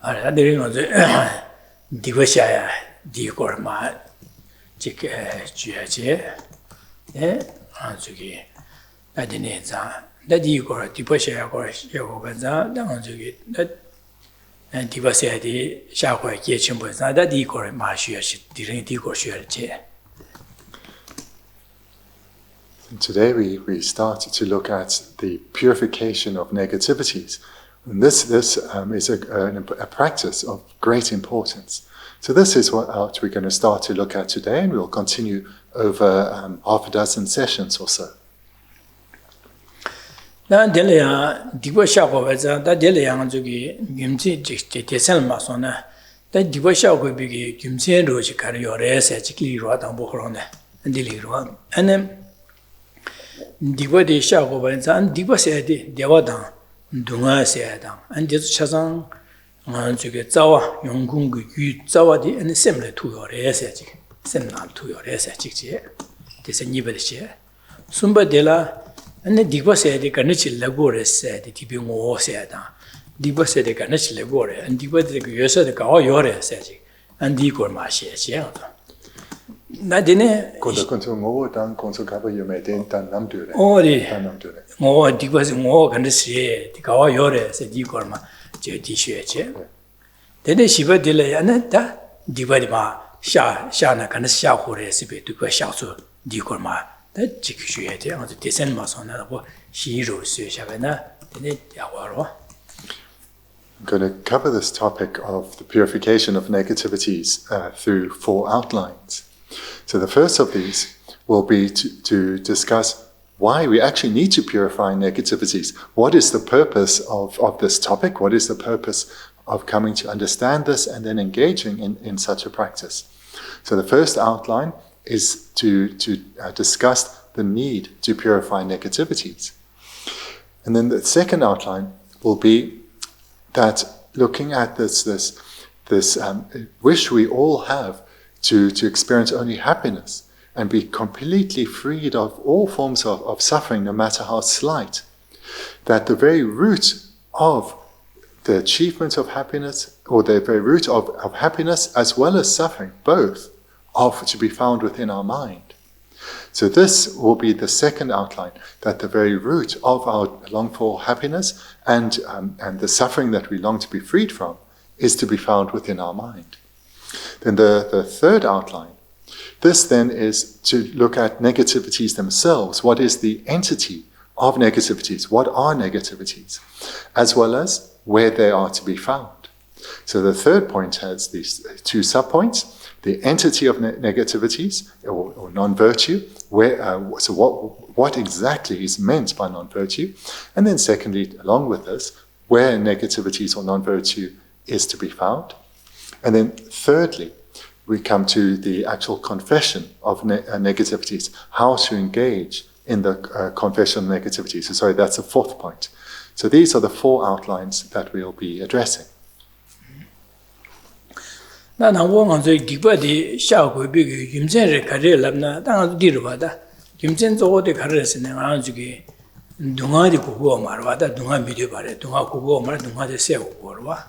There was Divashaya, Dikorma, Chick, Gia, Anzuki, Adineza, that Dikor, Divashaya or Yagogaza, Anzuki, that and Divasati, Shakwa, Yechimbo, that Dikor, Mashi, didn't Dikor share. Today we started to look at the purification of negativities. And this is a practice of great importance. So this is what we're going to start to look at today, and we'll continue over half a dozen sessions or so. Diva de Shago and Diva said, Devadang, Dunga said, and just Chazang, to get Zawa, Yongung, Zawadi, and similar to your essay, similar to your essay. This is a new share. Sumba della, and the Diva said, the Garnichi Labore said, the Tibi Mo said, Diva said the Garnichi Labore, and Diva the Yosa the Gao Yore said, and Digor Mashi. Nadine Conto dan Consocaba you made in Tanamdure. Oh, it was more can say the Kawa Yore, said Digorma, Tisha. Then she would delay Anetta, Divadima, Shana can shout for recipe to go shout to Digorma, that Chikushuete on the descent was on another Shiro Shavana, then it Yawaro. I'm going to cover this topic of the purification of negativities through 4 outlines. So the first of these will be to discuss why we actually need to purify negativities. What is the purpose of this topic? What is the purpose of coming to understand this and then engaging in such a practice? So the first outline is to discuss the need to purify negativities. And then the second outline will be that looking at this wish we all have to experience only happiness and be completely freed of all forms of suffering, no matter how slight, that the very root of the achievement of happiness, or the very root of happiness as well as suffering, both are to be found within our mind. So this will be the second outline, that the very root of our longed for happiness and the suffering that we long to be freed from is to be found within our mind. Then the third outline, this then is to look at negativities themselves. What is the entity of negativities? What are negativities? As well as where they are to be found. So the third point has these 2 subpoints. The entity of negativities, or non-virtue, so what exactly is meant by non-virtue? And then secondly, along with this, where negativities or non-virtue is to be found. And then thirdly, we come to the actual confession of negativities, how to engage in the confession of negativities. So sorry, that's the 4th point. So these are the 4 outlines that we'll be addressing. Now, one of the Dibadi Shaku big Yumzen Kare Labna, down to Dirvada, Yumzen's all the Kares and Anzuki, Dunga de Kugo Marvada, Dunga Midibare, Dunga Kugo Mar, Dunga de Seu Gorwa.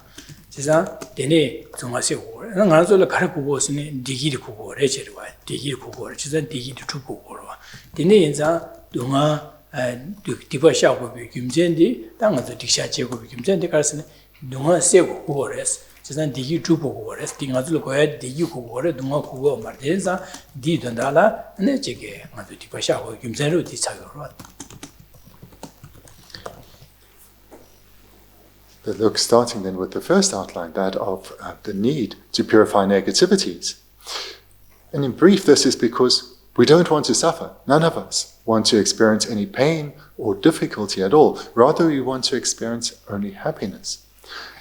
Dene Tumasi war, and also the Karaku in Digi Kugo, Rachel, Digi Kugo, Digi to Kugo. Dene in Dunga Dibasha will be Gimzendi, down at the Dishachi will be Gimzendi Carson, Dunga Seu Gores, Digi Tupo Gores, Dingazu Goet, Digi Kugo, Dunga Kugo, Martenza, Di Dondala, and then Jigge, and the Dibasha will Gimzenu Disago. Look, starting then with the first outline, that of the need to purify negativities. And in brief, this is because we don't want to suffer. None of us want to experience any pain or difficulty at all. Rather, we want to experience only happiness.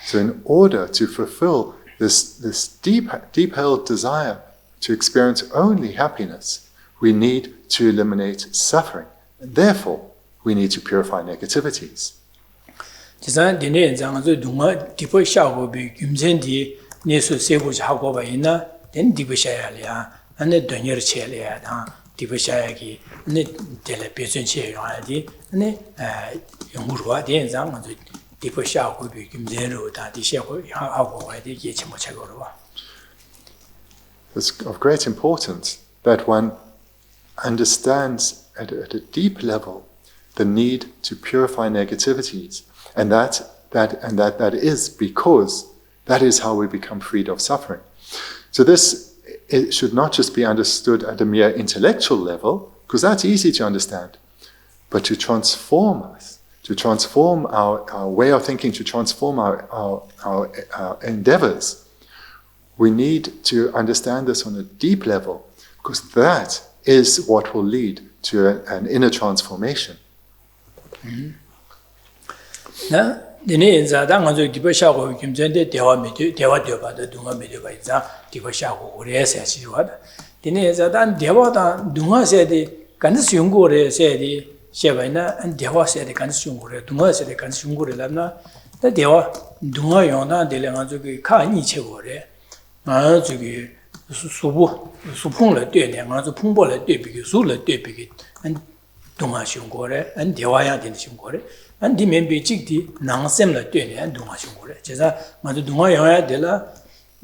So in order to fulfill this deep-held desire to experience only happiness, we need to eliminate suffering. And therefore, we need to purify negativities. Then Dine Zangazo Dunga, Tipo Shago be Gimzendi, Nesu Sebu Hagoba ina, then Dibushalia, and the Dunyer Chelia, Dibushaaki, and the Television Chelia, and the Yungurwa, the Zangazo 디포 샤고 비 김제로 다 디셔고 하고 와야 돼 예치 못 차고로 봐. It's of great importance that one understands at a deep level the need to purify negativities, and that is because that is how we become freed of suffering. So this, it should not just be understood at a mere intellectual level, because that's easy to understand, but to transform us, to transform our way of thinking, to transform our endeavors. We need to understand this on a deep level, because that is what will lead to an inner transformation. 나 니네 자당 가지고 디버샤고 김전대 대화 되어봐도 동화 메디봐 이자 디버샤고 그래서 시와다 니네 자단 대화다 동화세디 간스 연구를 세디 셰바이나 대화 세디 간스 연구를 동화 세디 간스 연구를 하나 다 대화 동화 용나 되려가 저기 카니 체고래 아 저기 수풍을 되네 가지고 풍보를 되비기 수를 되비기 안 동화 연구를 안 대화야 되는 연구를 안 디멘비 찍디 낭셈을 되네 안 동화 연구를 제가 먼저 동화 영화야 되라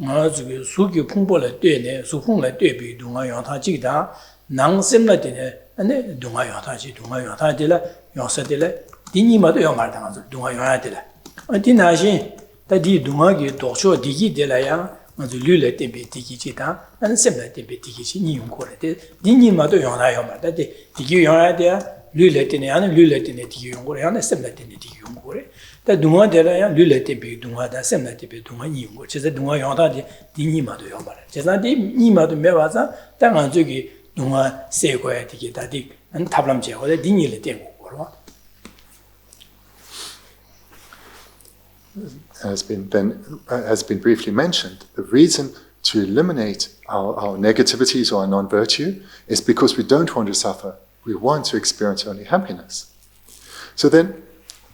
아 저기 수기 풍보를 되네 수풍을 되비 동화 영화 찍다 낭셈을 되네 안 동화 영화 되라 영사들라 디니마도 영말 당하서 동화 영화야 되라 디나신 다디 동화기 도초 디기 되라야 먼저 류를 때비 디기지다 안 셈을 때비 디기지 니용고래 디니마도 영화야 디기 영화야 돼 류를 때네 안 류를 때네 디기 용고래 안 셈을 때네 디기 용고래 다 동화 되라야 류를 때비 동화다 셈을 때비 동화 니용고 제가 동화 영화다 디니마도 영말 제가 디니마도 매와서 땅안 저기 동화 세고야 디기 다디 안 탑람제고 디니를 때고 거로 has been briefly mentioned, the reason to eliminate our negativities or our non-virtue is because we don't want to suffer. We want to experience only happiness. So then,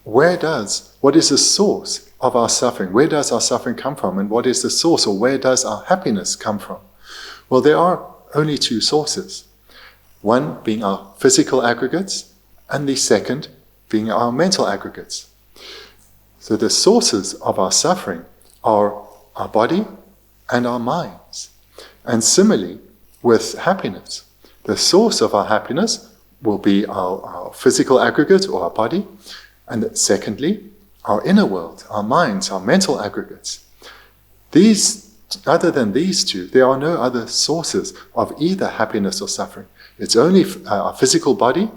what is the source of our suffering? Where does our suffering come from? And what is the source, or where does our happiness come from? Well, there are only two sources. One being our physical aggregates, and the second being our mental aggregates. So the sources of our suffering are our body and our minds. And similarly, with happiness, the source of our happiness will be our physical aggregate or our body, and secondly, our inner world, our minds, our mental aggregates. Other than these two, there are no other sources of either happiness or suffering. It's only our physical body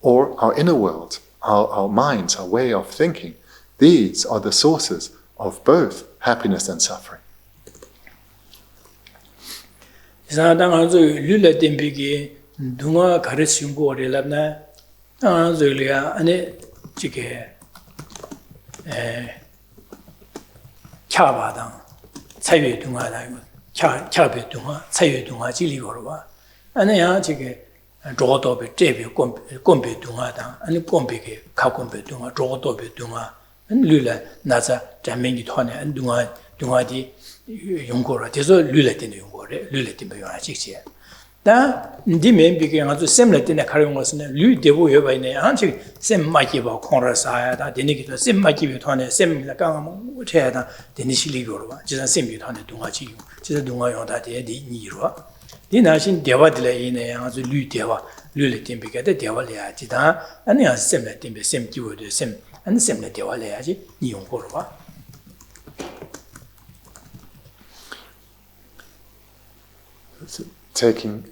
or our inner world, our minds, our way of thinking. These are the sources of both happiness and suffering. 사당아서 류를 땜비기 동화 가르치는 거 어려랍나 아저리야 안에 지게 캬바당 차유 동화다 이거 캬베 동화 차유 동화 지리고로 봐 안에야 지게 조도베 제베 꼼베 동화다 아니 꼼베게 가꼼베 동화 조도베 동화 류라 나자 자명이 토네 안 동화디 용고라 돼서 류라 되는 용고래 류라 되는 요나 직지 다 디면 비게 아주 셈라 되는 가려운 것은 류 되고 여바이네 한치 셈 마기 봐 콩라사야다 되니기도 셈 마기 토네 셈라 강amo 쳐야다 되는 실리고로 봐 진짜 셈이 토네 동화지 진짜 동화 용다 되디 니로 디나신 대화들에 이네 아주 류 대화 류를 땜비게 대화를 지다 아니 셈라 땜비 셈 기워도 셈 안 셈라 대화를 해야지 니 용고로 봐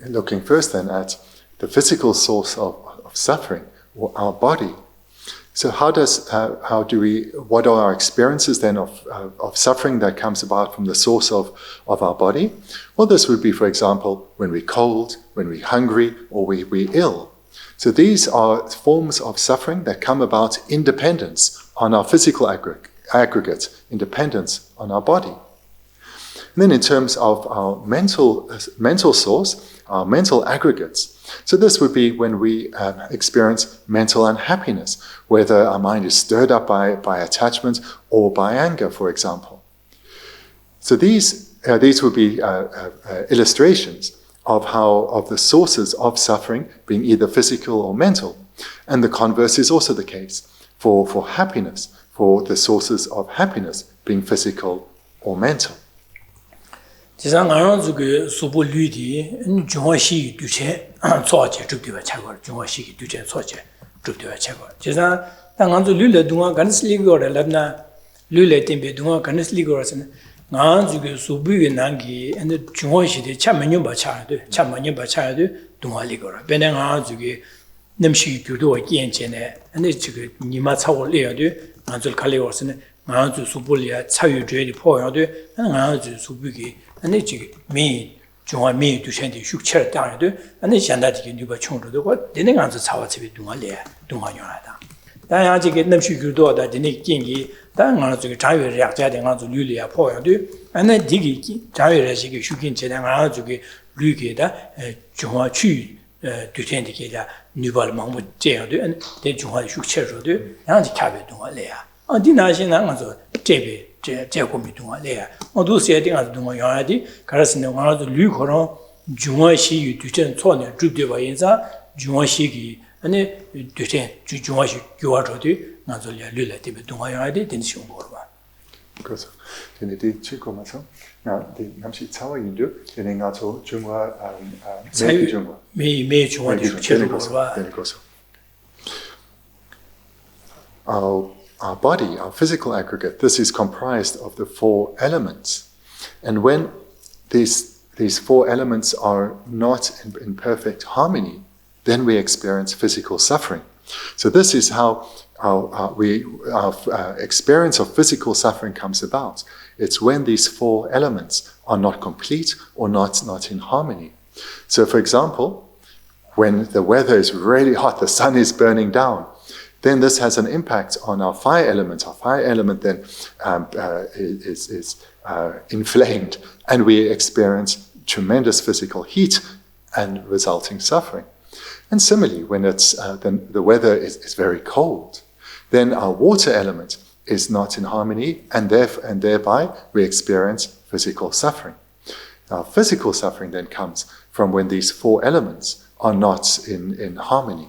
Looking first then at the physical source of suffering, or our body. So what are our experiences then of suffering that comes about from the source of our body? Well, this would be, for example, when we're cold, when we're hungry, or we're ill. So these are forms of suffering that come about in dependence on our physical aggregate, in dependence on our body. And then in terms of our mental source, our mental aggregates. So this would be when we experience mental unhappiness, whether our mind is stirred up by attachment or by anger, for example. So these would be illustrations of the sources of suffering being either physical or mental. And the converse is also the case. For happiness, for the sources of happiness, being physical or mental. 지상 안원주의 수부 류디 중화시 두체 소제 죽되어 차고 중화시 두체 소제 죽되어 차고 지상 당한주 류레 동안 간슬리고를 랍나 류레 템베 동안 간슬리고라서는 안주의 수부의 난기 근데 중화시대 참만년 바차도 동화리고라 배는 안주의 남시 교도와 견제네 근데 지금 니마 차올려도 안줄 칼리고서는 안주 수부리아 차유죄의 포용도 안주 수부기 아니 지금 미 중화 미 두천의 숙체를 따라도 아니 잔다디게 누가 총로도 그 되는 안서 차와집이 동화용하다. 다야 아직 남시 교도다 되는 경기 다른 안서 자유를 약자된 안서 류리아 포용도 아니 디기 자유를 숙인 제단 안서 류게다 중화 취 두천디게다 누발 망무 제어도 아니 대 중화 숙체로도 양지 카베 동화래야. 디나시나 안서 제베 제고미 동안에 어두 세팅하는 동안 영화디 가르스는 와서 류코로 중화시 유튜브 초네 주되어 인사 중화시기 아니 되게 중화시 교화로도 나절이야 류레티브 동안 영화디 된시온 거로 봐. 그래서 되는데 치고마서 나 남시 차와인도 되는가서 중화 매일 중화 매일 중화 체로 봐. Our body, our physical aggregate, this is comprised of the four elements. And when these four elements are not in perfect harmony, then we experience physical suffering. So this is how our experience of physical suffering comes about. It's when these four elements are not complete or not in harmony. So for example, when the weather is really hot, the sun is burning down, then this has an impact on our fire element. Our fire element then is inflamed, and we experience tremendous physical heat and resulting suffering. And similarly, when then the weather is very cold, then our water element is not in harmony, and thereby we experience physical suffering. Now, physical suffering then comes from when these four elements are not in harmony.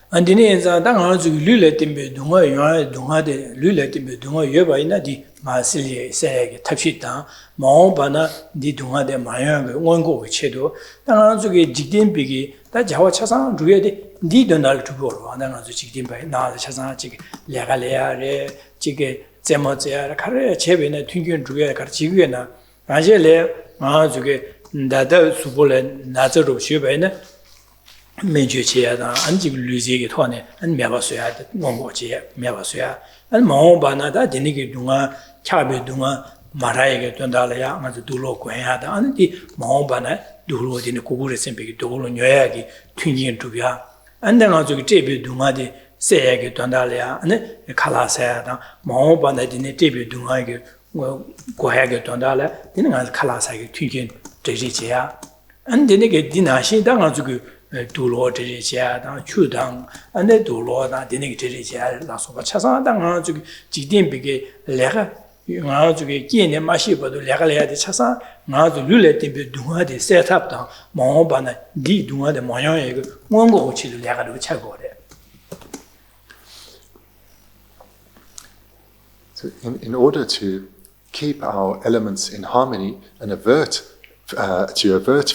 안디네자 당아주 류레팀베 동화데 류레팀베 동화 여바이나 디 마실리에 세게 탑시다 마오바나 디 동화데 마야가 원고 체도 당아주게 직된비기 다 자와 차상 루에데 디 donal 두고로 당아주 직된바이 나다 차상 지 레갈레아레 지게 제모제야 카레 제베네 튕겨 주게 가르치게나 아제레 마주게 나다 수볼레 나저로 쉬베네 매주치야다 안직 루지게 토네 안 매바서야 뭐뭐지야 매바서야 안 마오바나다 되니게 동아 차베 동아 마라에게 돈달이야 아주 둘로 권야다 안디 마오바나 둘로 되는 고구레 셈베기 둘로 녀야기 튕긴 두비야 안데가 저기 제베 동아디 세야게 돈달이야 안 칼라사야다 마오바나 되는 제베 동아게 고야게 돈달아 되는 가 칼라사게 튕긴 되지지야 안 되니게 디나시 당아 저기 두로 제제야 당 추당 안에 두로다 되는 게 제제야 나서가 차상당 저기 지딘비게 내가 나 저기 끼네 맛이 봐도 내가 해야 돼 차상 나도 룰레티비 동화데 세탑다 마오바나 디 동화데 모양에 그 뭔고 치를 내가 로 차고래. So in order to keep our elements in harmony and avert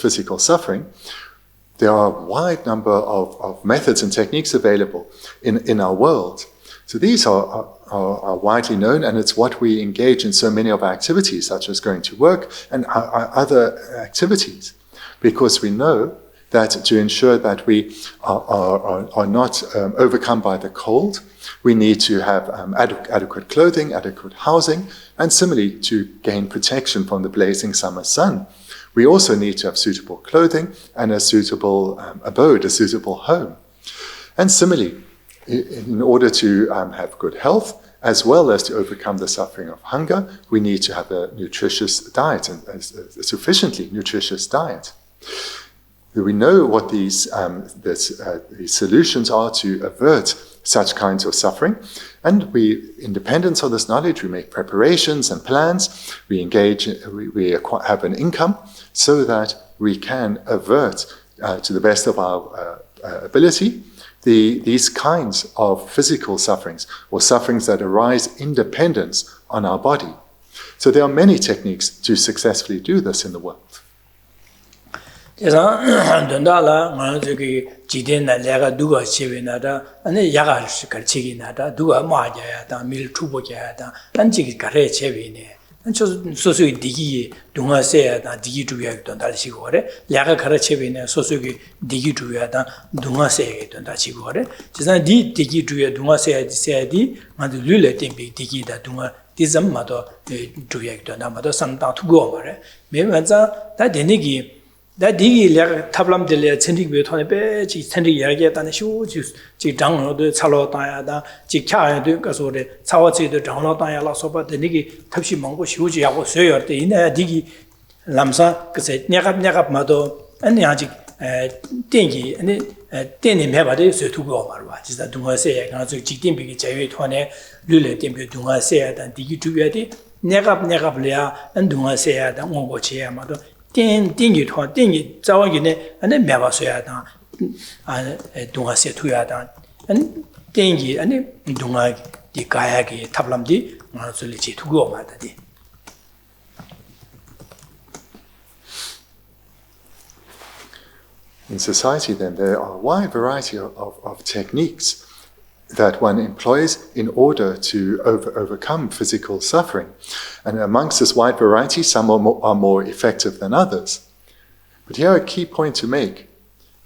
physical suffering, there are a wide number of methods and techniques available in our world. So these are widely known, and it's what we engage in so many of our activities, such as going to work and our other activities, because we know that to ensure that we are not overcome by the cold, we need to have adequate clothing, adequate housing, and similarly to gain protection from the blazing summer sun. We also need to have suitable clothing and a suitable abode, a suitable home. And similarly, in order to have good health, as well as to overcome the suffering of hunger, we need to have a nutritious diet, and a sufficiently nutritious diet. We know what these solutions are to avert such kinds of suffering, and in dependence on this knowledge, we make preparations and plans. We engage, we have an income, so that we can avert, to the best of our ability, these kinds of physical sufferings, or sufferings that arise in dependence on our body. So there are many techniques to successfully do this in the world. 그래서 돈다라 뭐 저기 지대나 내가 누가 집에나다 아니 야가 가르치기나다 누가 맞아야다 밀 투보자야다 단지기 가래 제비네 저 소소기 디기 동화세야다 디기 두야도 달시고 그래 야가 가르치비네 소소기 디기 두야다 동화세야도 달시고 그래 지산 디 디기 두야 동화세야디 세야디 만들 룰레 템비 디기다 동화 디zam마도 두야도 나마도 상당 투고 그래 매만자 다 되니기 다 디기 약 탑람들에 천직비 돈에 빼지 천직 이야기했다는 쇼지 지 장로도 차로 다야다 지 캬야도 가서래 차와지도 장로 다야라 소바 되니기 탑시 먹고 쇼지하고 sö요 때 이내 디기 람사 그세 내가 마도 아니 아직 땡기 아니 땡이 매바데 sö투고 말와 진짜 동화세에 가서 직딩비기 제외 돈에 룰레 땡비 동화세야다 디기 두야디 내가 블야 안 동화세야다 오고 지야마도 땡이 토 땡이 자와기네 안에 매바서야다 아 동아세 투야다 안 땡이 아니 동아 디 가야기 탑람디 마술리지 투고 마다디 In society, then, there are a wide variety of techniques that one employs in order to overcome physical suffering. And amongst this wide variety, some are more effective than others. But here a key point to make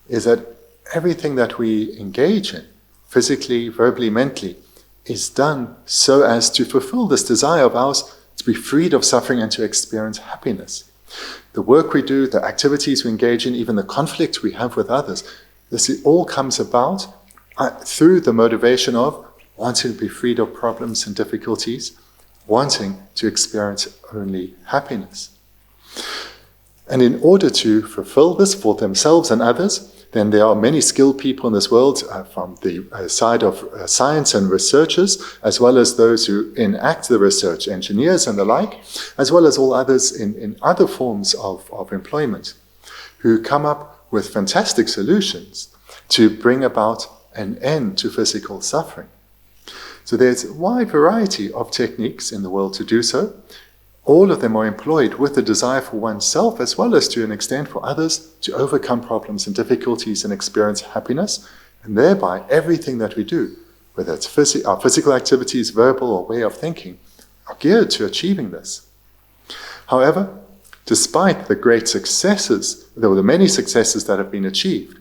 is that everything that we engage in, physically, verbally, mentally, is done so as to fulfill this desire of ours to be freed of suffering and to experience happiness. The work we do, the activities we engage in, even the conflict we have with others, this all comes about through the motivation of wanting to be freed of problems and difficulties, wanting to experience only happiness. And in order to fulfill this for themselves and others, then there are many skilled people in this world from the side of science and researchers, as well as those who enact the research, engineers and the like, as well as all others in other forms of employment, who come up with fantastic solutions to bring about an end to physical suffering. So there's a wide variety of techniques in the world to do so. All of them are employed with the desire for oneself as well as to an extent for others to overcome problems and difficulties and experience happiness. And thereby everything that we do, whether it's our physical activities, verbal or way of thinking, are geared to achieving this. However, despite the great successes, there were the many successes that have been achieved,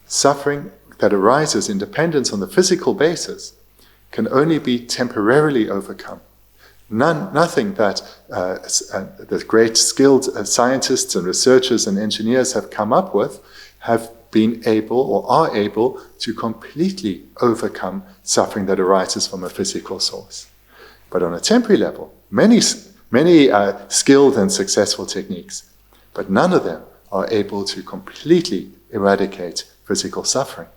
suffering that arises in dependence on the physical basis can only be temporarily overcome. Nothing that the great skilled scientists and researchers and engineers have come up with have been able or are able to completely overcome suffering that arises from a physical source. But on a temporary level, many skilled and successful techniques, but none of them are able to completely eradicate physical suffering.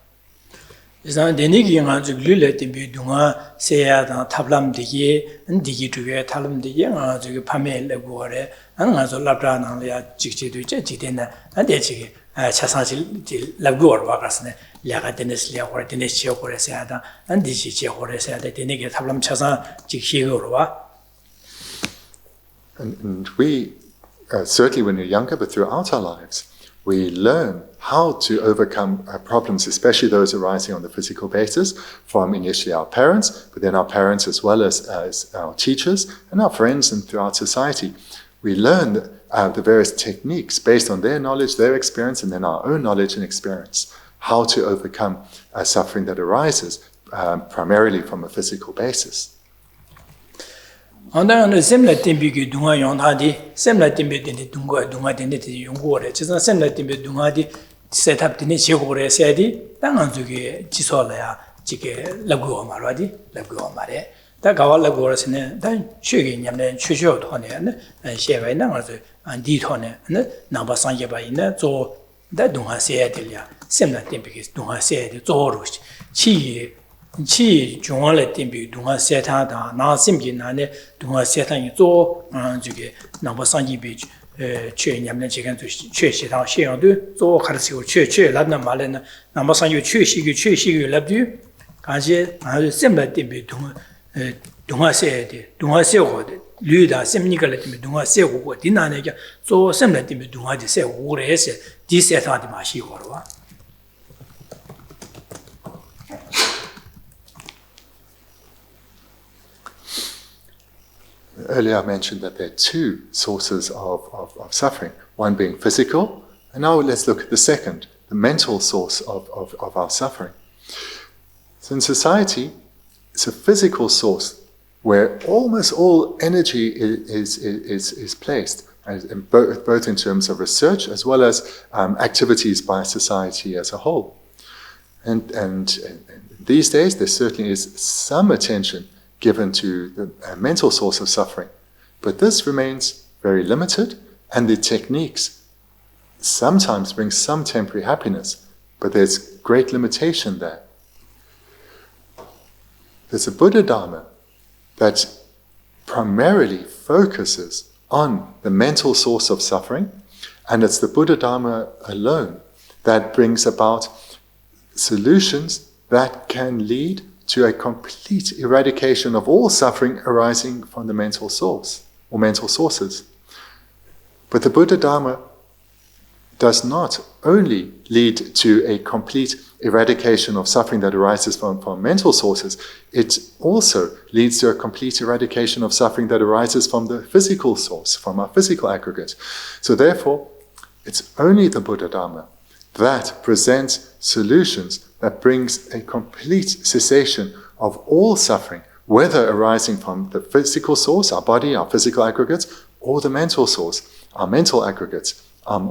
이상 데니기 가지고 룰레티비 동아 세야다 탑람디게 인디기 두게 탑람디게 가지고 파메레고 거래 안 가서 랍라나야 직지도 있지 지대나 안데지게 차상실 랍고어 와가스네 야가 데네스리아 거래 데네시오 거래 세야다 안디시 제 거래 세야다 데니게 탑람 차상 직시고로 와. And we certainly when we're younger, but throughout our lives, we learn how to overcome problems, especially those arising on the physical basis, from initially our parents, but then our parents as well as our teachers and our friends and throughout society. We learn the various techniques based on their knowledge, their experience, and then our own knowledge and experience, how to overcome suffering that arises primarily from a physical basis. 안다는 셈라 팀비기 동아 용하디 셈라 팀비데 동아 데네티 용고래 지선 셈라 팀비 동아디 세탑디네 제고래 세디 땅안쪽에 지소라야 지게 라고 말하디 라고 말해 다 가발라고라스네 다 쉬게 냠네 추쇼 토네 셰바이 나가서 안디 토네 나바상게 바이네 조다 동아 세야들야 셈라 팀비기 동아 세야디 조로 치 중앙에 팀비 동아 세타다 나심기 나네 동아 세타니 조 저게 나바상기 비 최 냠는 지간 최 시당 시행도 조 가르치고 최 랍나 말에는 남아상요 최시기 랍디 간지 아주 셈라 때문에 동화세에 동화세고 류다 셈니걸 때문에 동화세고 디나네게 조 셈라 때문에 동화지 세고래 해서 디세타디 마시고 와 Earlier I mentioned that there are two sources of suffering, one being physical, and now let's look at the second, the mental source of our suffering. So in society, it's a physical source where almost all energy is placed, both in terms of research as well as activities by society as a whole. And these days, there certainly is some attention given to the mental source of suffering. But this remains very limited, and the techniques sometimes bring some temporary happiness, but there's great limitation there. There's a Buddhadharma that primarily focuses on the mental source of suffering, and it's the Buddhadharma alone that brings about solutions that can lead to a complete eradication of all suffering arising from the mental source or mental sources. But the Buddhadharma does not only lead to a complete eradication of suffering that arises from mental sources, it also leads to a complete eradication of suffering that arises from the physical source, from our physical aggregate. So therefore, it's only the Buddhadharma that presents solutions that brings a complete cessation of all suffering, whether arising from the physical source, our body, our physical aggregates, or the mental source, our mental aggregates,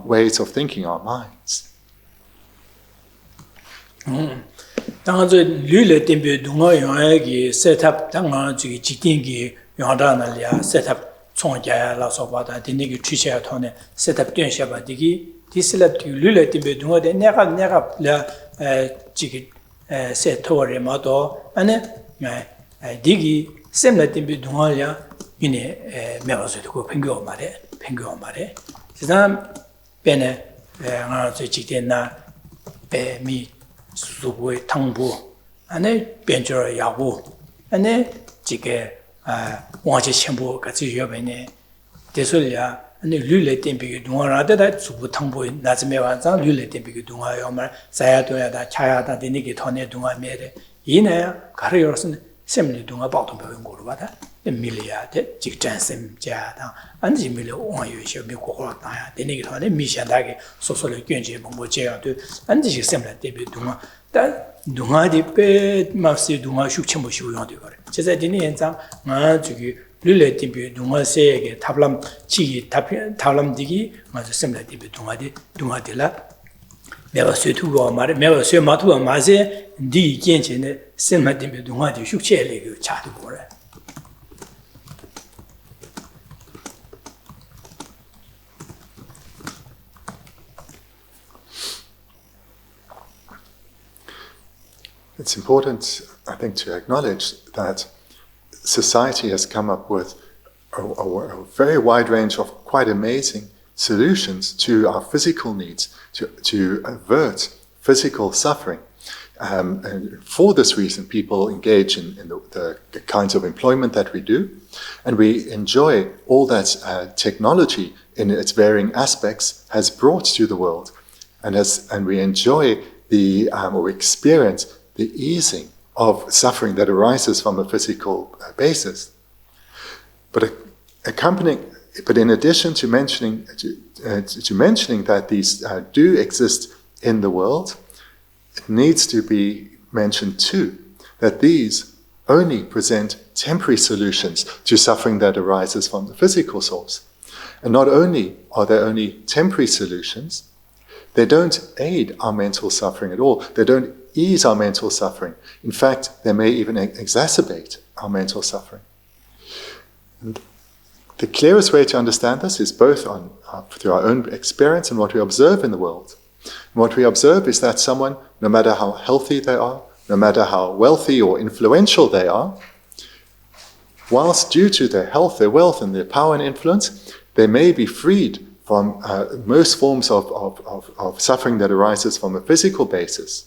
ways of thinking, our minds. 당저 류레 템베 동어 영역이 셋업 당어 저기 직딩기 영화다나리아 셋업 총자야 라서바다 디니기 취셔야 토네 셋업 된셔바 디기 디슬랍 류레 템베 동어데 내가 라 지기 세토레 마도 아니 디기 셈라 템베 동어야 이네 메가서도 그 팽교 말에 지난 베네 저 직된나 베미 수고의 당부 안에 변조를 야구 안에 지게 왕제 첨부 같이 여변에 대설이야 안에 류레 템비기 동화라다 수부 당부 나즈메 완상 류레 템비기 동화요 말 자야도야다 차야다 되니게 돈에 동화메레 이내 가르여서는 셈리 동화 바통 배운 거로 받아 밀리아데 직전셈 자다 안지 밀려 원유셔 미고고라다야 되니게 돈에 미샤다게 소소를 견제 뭐제야도 안지 셈라 때비 동화 다 동화디 빼 마스 동화 숙침부 시고용도 거래 제가 되는 현장 아 저기 릴레 때비 동화세에게 탑람 치기 탑람디기 맞아 셈라 때비 동화디라 내가 쇠투고 말에 내가 쇠 마투고 마세 디 견제네 셈라 때비 동화디 숙체를 차도 거래 It's important, I think, to acknowledge that society has come up with a very wide range of quite amazing solutions to our physical needs, to avert physical suffering. And for this reason, people engage in the kinds of employment that we do, and we enjoy all that technology in its varying aspects has brought to the world, and we enjoy or we experience the easing of suffering that arises from a physical basis. But in addition to mentioning that these do exist in the world, it needs to be mentioned too that these only present temporary solutions to suffering that arises from the physical source. And not only are they only temporary solutions, they don't aid our mental suffering at all. They don't ease our mental suffering. In fact, they may even exacerbate our mental suffering. And the clearest way to understand this is both through our own experience and what we observe in the world. And what we observe is that someone, no matter how healthy they are, no matter how wealthy or influential they are, whilst due to their health, their wealth, and their power and influence, they may be freed from most forms of suffering that arises from a physical basis,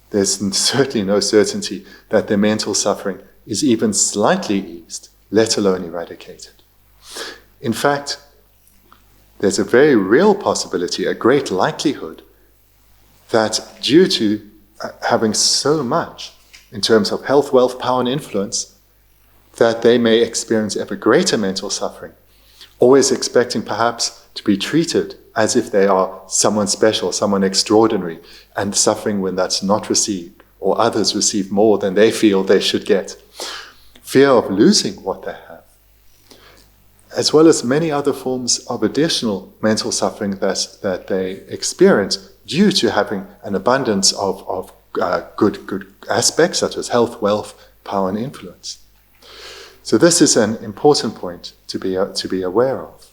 there's certainly no certainty that their mental suffering is even slightly eased, let alone eradicated. In fact, there's a very real possibility, a great likelihood, that due to having so much in terms of health, wealth, power, and influence, that they may experience ever greater mental suffering, always expecting perhaps to be treated as if they are someone special, someone extraordinary, and suffering when that's not received, or others receive more than they feel they should get. Fear of losing what they have, as well as many other forms of additional mental suffering that they experience due to having an abundance of good aspects such as health, wealth, power, and influence. So this is an important point to be aware of.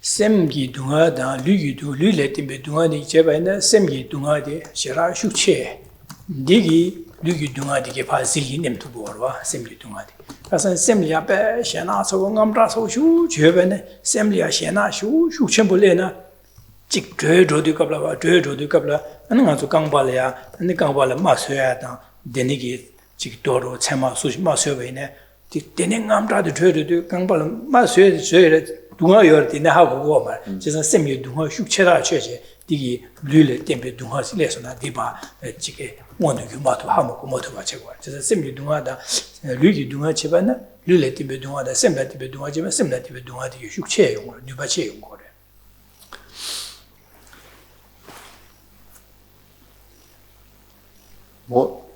Semgi dunga da lugi du lule timbe dunga di cheba ina semgi dunga di shira shukche digi lugi dunga di ke pa zilgi nem tu borwa semgi dunga di kasan semlia pe shena so ngamra so shu cheba ne semlia shena shu shukchen bole na chik dre do di kapla an nga so kang bale ya an kang bale ma so ya da denigi chik doro chema su ma so be ne dik denen ngamra de dre do kang bale ma so dunga yor di na ha go ma just semli dunga shukchera cheche digi lule tempe dunga leso na di ba chike wonu gu ma to ha mo ko mo to ba che go just semli dunga da lugi dunga cheba na lule tempe dunga da semla tempe dunga cheba semla tempe dunga di shukche yo ni ba che yo go re.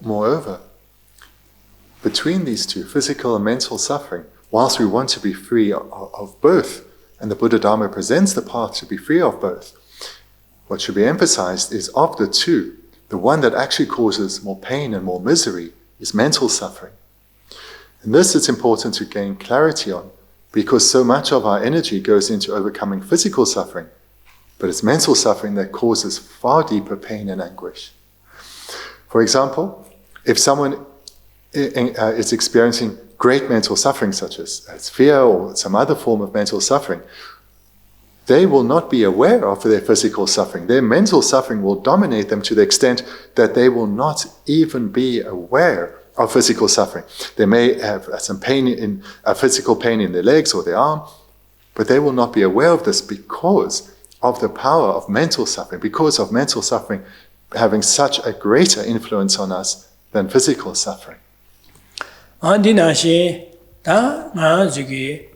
Moreover, between these two, physical and mental suffering, whilst we want to be free of both, and the Buddhadharma presents the path to be free of both, what should be emphasized is of the two, the one that actually causes more pain and more misery is mental suffering. And this it's important to gain clarity on, because so much of our energy goes into overcoming physical suffering, but it's mental suffering that causes far deeper pain and anguish. For example, if someone is experiencing great mental suffering such as fear or some other form of mental suffering, they will not be aware of their physical suffering. Their mental suffering will dominate them to the extent that they will not even be aware of physical suffering. They may have some pain physical pain in their legs or their arm, but they will not be aware of this because of the power of mental suffering, because of mental suffering having such a greater influence on us than physical suffering. Andinashi ta nga zugi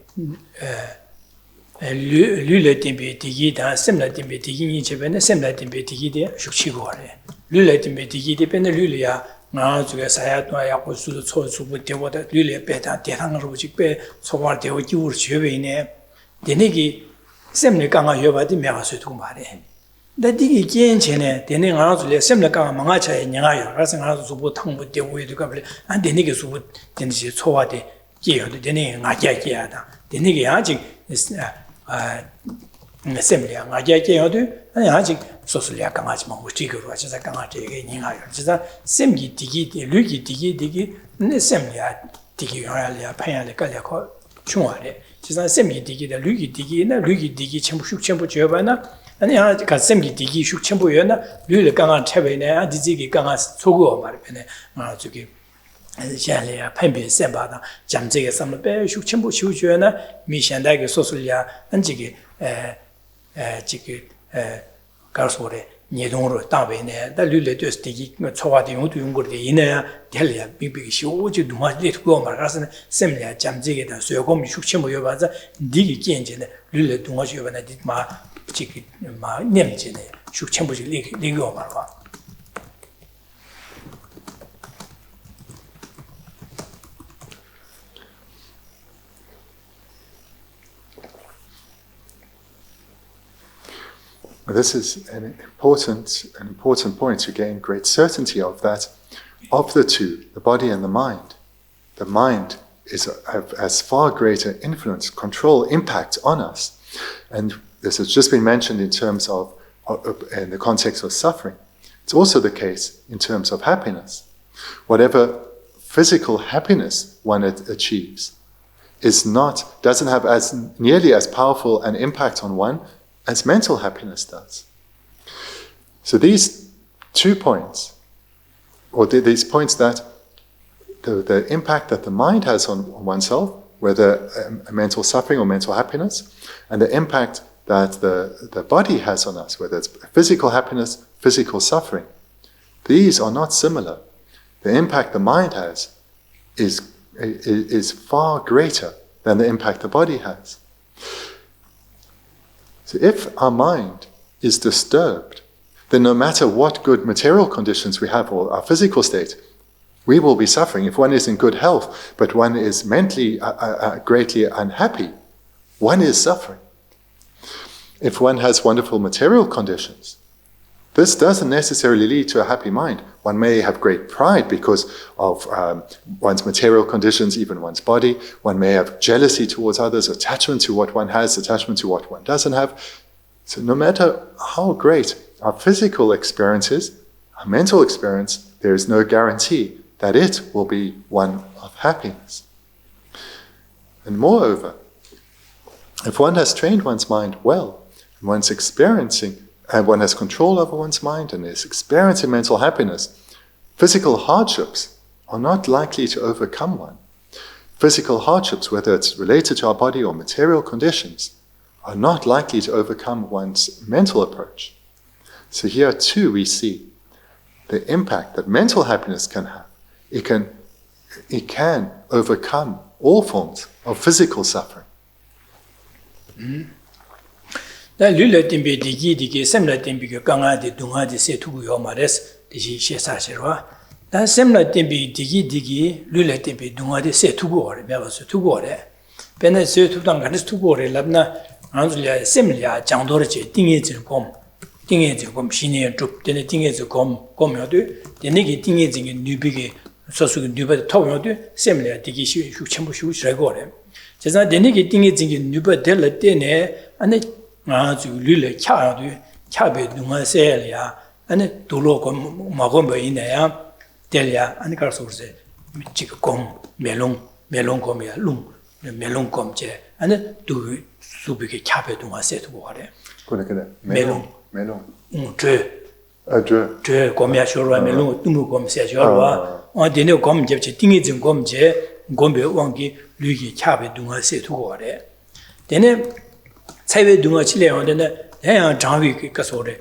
lule timbe tigi da semla timbe tigi ni chebe ne semla timbe tigi de shukchi go re lule timbe tigi de pen lule ya nga zugi saya to ya ko su cho su bu de wo da lule pe da de tang ro ji pe so war de wo ji ur chebe ne de ne gi semle ka nga yo ba di me ga su tu ma re da digi gen chene de ne nga zu le semla ka ma nga cha nya ga yo ra sa nga zu bu tang bu de wo de ka ble an de ne ge su bu de ji cho wa de ji yo de ne nga ja ji ya da de ne ge ya ji semla nga ja ji yo de an ya ji so su le ka ma ji ma wo ji ge ro cha sa ka ma de ge ni nga yo cha sem gi digi de lu gi digi ne semla digi yo ya le pa ya le ka le ko chung wa de cha sem gi digi de lu gi digi chen bu je ba na 아니 가 셈기 디기 숙천부여나 류를 강한 채베네 디지기 강한 소고 말이네 아 저기 샤리아 팬비 셈바다 잠제게 삼을 빼 숙천부 시우주여나 미션다게 소술이야 안지기 지기 가르소레 니동으로 따베네 다 류를 되스티기 초와디 용도 용거데 이내야 델리아 빅빅 시우주 두마지 그거 말아서 셈리아 잠제게다 소요금 숙천부여 봐서 디기 견제네 류를 동아시여나 디마 지기 마 냄지네 숙천부지 리고 말봐. This is an important point to gain great certainty of that. Of the two, the body and the mind has far greater influence, control, impact on us. And this has just been mentioned in terms of in the context of suffering. It's also the case in terms of happiness. Whatever physical happiness one achieves doesn't have as nearly as powerful an impact on one as mental happiness does. So these 2 points, or these points that the impact that the mind has on oneself, whether a mental suffering or mental happiness, and the impact that the body has on us, whether it's physical happiness, physical suffering, these are not similar. The impact the mind has is far greater than the impact the body has. So if our mind is disturbed, then no matter what good material conditions we have or our physical state, we will be suffering. If one is in good health, but one is mentally greatly unhappy, one is suffering. If one has wonderful material conditions, this doesn't necessarily lead to a happy mind. One may have great pride because of one's material conditions, even one's body. One may have jealousy towards others, attachment to what one has, attachment to what one doesn't have. So no matter how great our physical experience is, our mental experience, there is no guarantee that it will be one of happiness. And moreover, if one has trained one's mind well, and one's experiencing, and one has control over one's mind and is experiencing mental happiness, physical hardships are not likely to overcome one. Physical hardships, whether it's related to our body or material conditions, are not likely to overcome one's mental approach. So here too we see the impact that mental happiness can have. It can overcome all forms of physical suffering. 다 룰레 팀비 디기 셈라 팀비 강아디 동아디 세투고 요마레스 디시 셰사시로와 다 셈라 팀비 디기 룰레 팀비 동아디 세투고 오레 메바스 투고 오레 베네 세투당 간스 투고 오레 랍나 안줄야 셈랴 장도르지 띵예진곰 신의 쭉 되네 띵예진곰 곰여도 되네기 띵예진이 뉴비게 소수가 뉴바데 토요도 셈랴 디기 슈첨부 슈르고레 제가 되네기 띵예진이 뉴바 될 때네 아니 아주 룰레 차베 누마셀이야 아니 돌로고 마곰베 이네야 델야 아니 가서서 지금 곰 멜롱곰이야 룽 멜롱곰제 아니 두 수비게 차베 누마세도 거래 그래 멜롱 저 곰이야 쇼로 멜롱 누무곰 세죠와 어디네 곰 접지 띵이진 곰제 곰베 왕기 류기 차베 누마세도 거래 되네 차이베 동아 칠레원데 대양 장위 가서래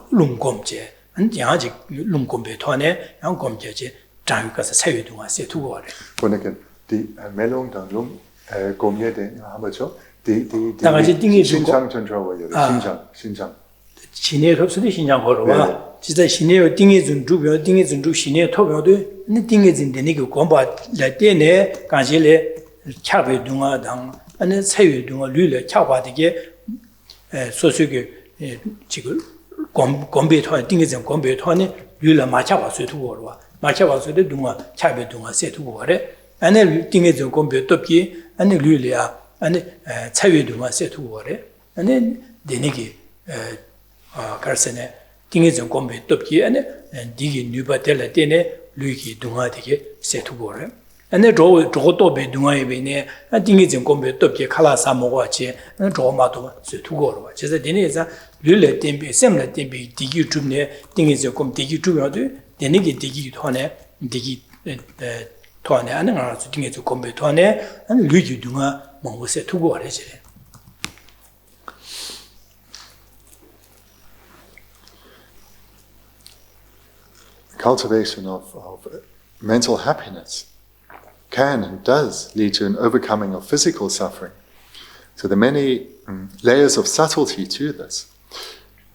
롱곰제 안양지 롱곰베 토네 양곰제제 장위 가서 차이베 동아 세투고래 그러니까 디 멜롱당 롱 곰예데 하면서 디 당아지 띵이 신장 전조와요 신장 신의 흡수의 신장 걸어와 진짜 신의 띵이 준 주변 띵이 준 신의 토변도 니 띵이 준 데니 그 곰바 라테네 간실레 차베 동아당 아니 차유 동안 룰레 차바디게 소수게 지금 곰베 토한 띵게전 곰베 토한이 룰레 마차바 수투고로와 마차바 수데 동안 차베 동안 세투고래 아니 띵게전 곰베 톱기 아니 룰레야 아니 차유 동안 세투고래 아니 데니게 가르세네 띵게전 곰베 톱기 아니 디기 뉴바텔라 데네 류기 동아디게 세투고래 ane zhogo be dunga yebe dingi jing gombe topje kala sa mogo chi zhogo ma to se tugo ro che za dine za lule tembe semla tembe digi jumne dingi jing gom digi jumyo de dine ge digi thone ane nga su dingi jing gombe thone ane luji dunga mogo se tugo re che cultivation of mental happiness can and does lead to an overcoming of physical suffering. So there are many layers of subtlety to this.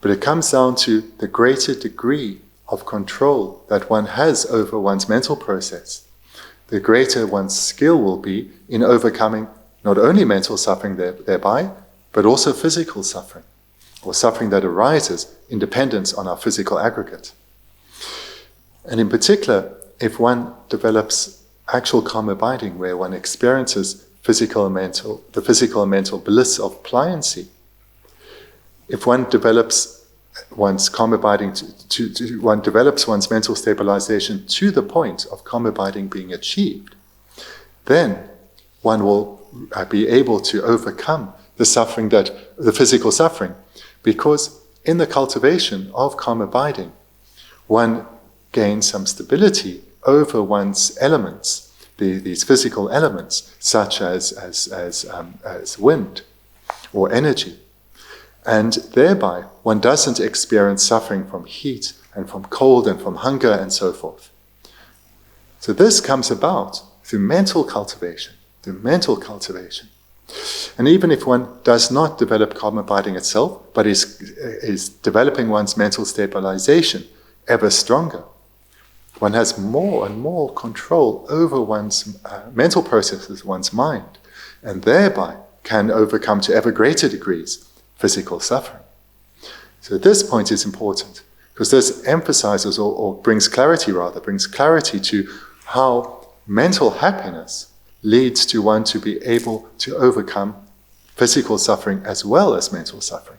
But it comes down to the greater degree of control that one has over one's mental process. The greater one's skill will be in overcoming not only mental suffering thereby, but also physical suffering, or suffering that arises in dependence on our physical aggregate. And in particular, if one develops actual calm abiding, where one experiences the physical and mental bliss of pliancy. If one develops one's calm abiding, one develops one's mental stabilization to the point of calm abiding being achieved, then one will be able to overcome the suffering, the physical suffering, because in the cultivation of calm abiding, one gains some stability over one's elements, these physical elements, such as wind or energy. And thereby, one doesn't experience suffering from heat and from cold and from hunger and so forth. So this comes about through mental cultivation, And even if one does not develop calm abiding itself, but is developing one's mental stabilization ever stronger, one has more and more control over one's mental processes, one's mind, and thereby can overcome to ever greater degrees physical suffering. So this point is important, because this emphasizes or brings clarity to how mental happiness leads to one to be able to overcome physical suffering as well as mental suffering.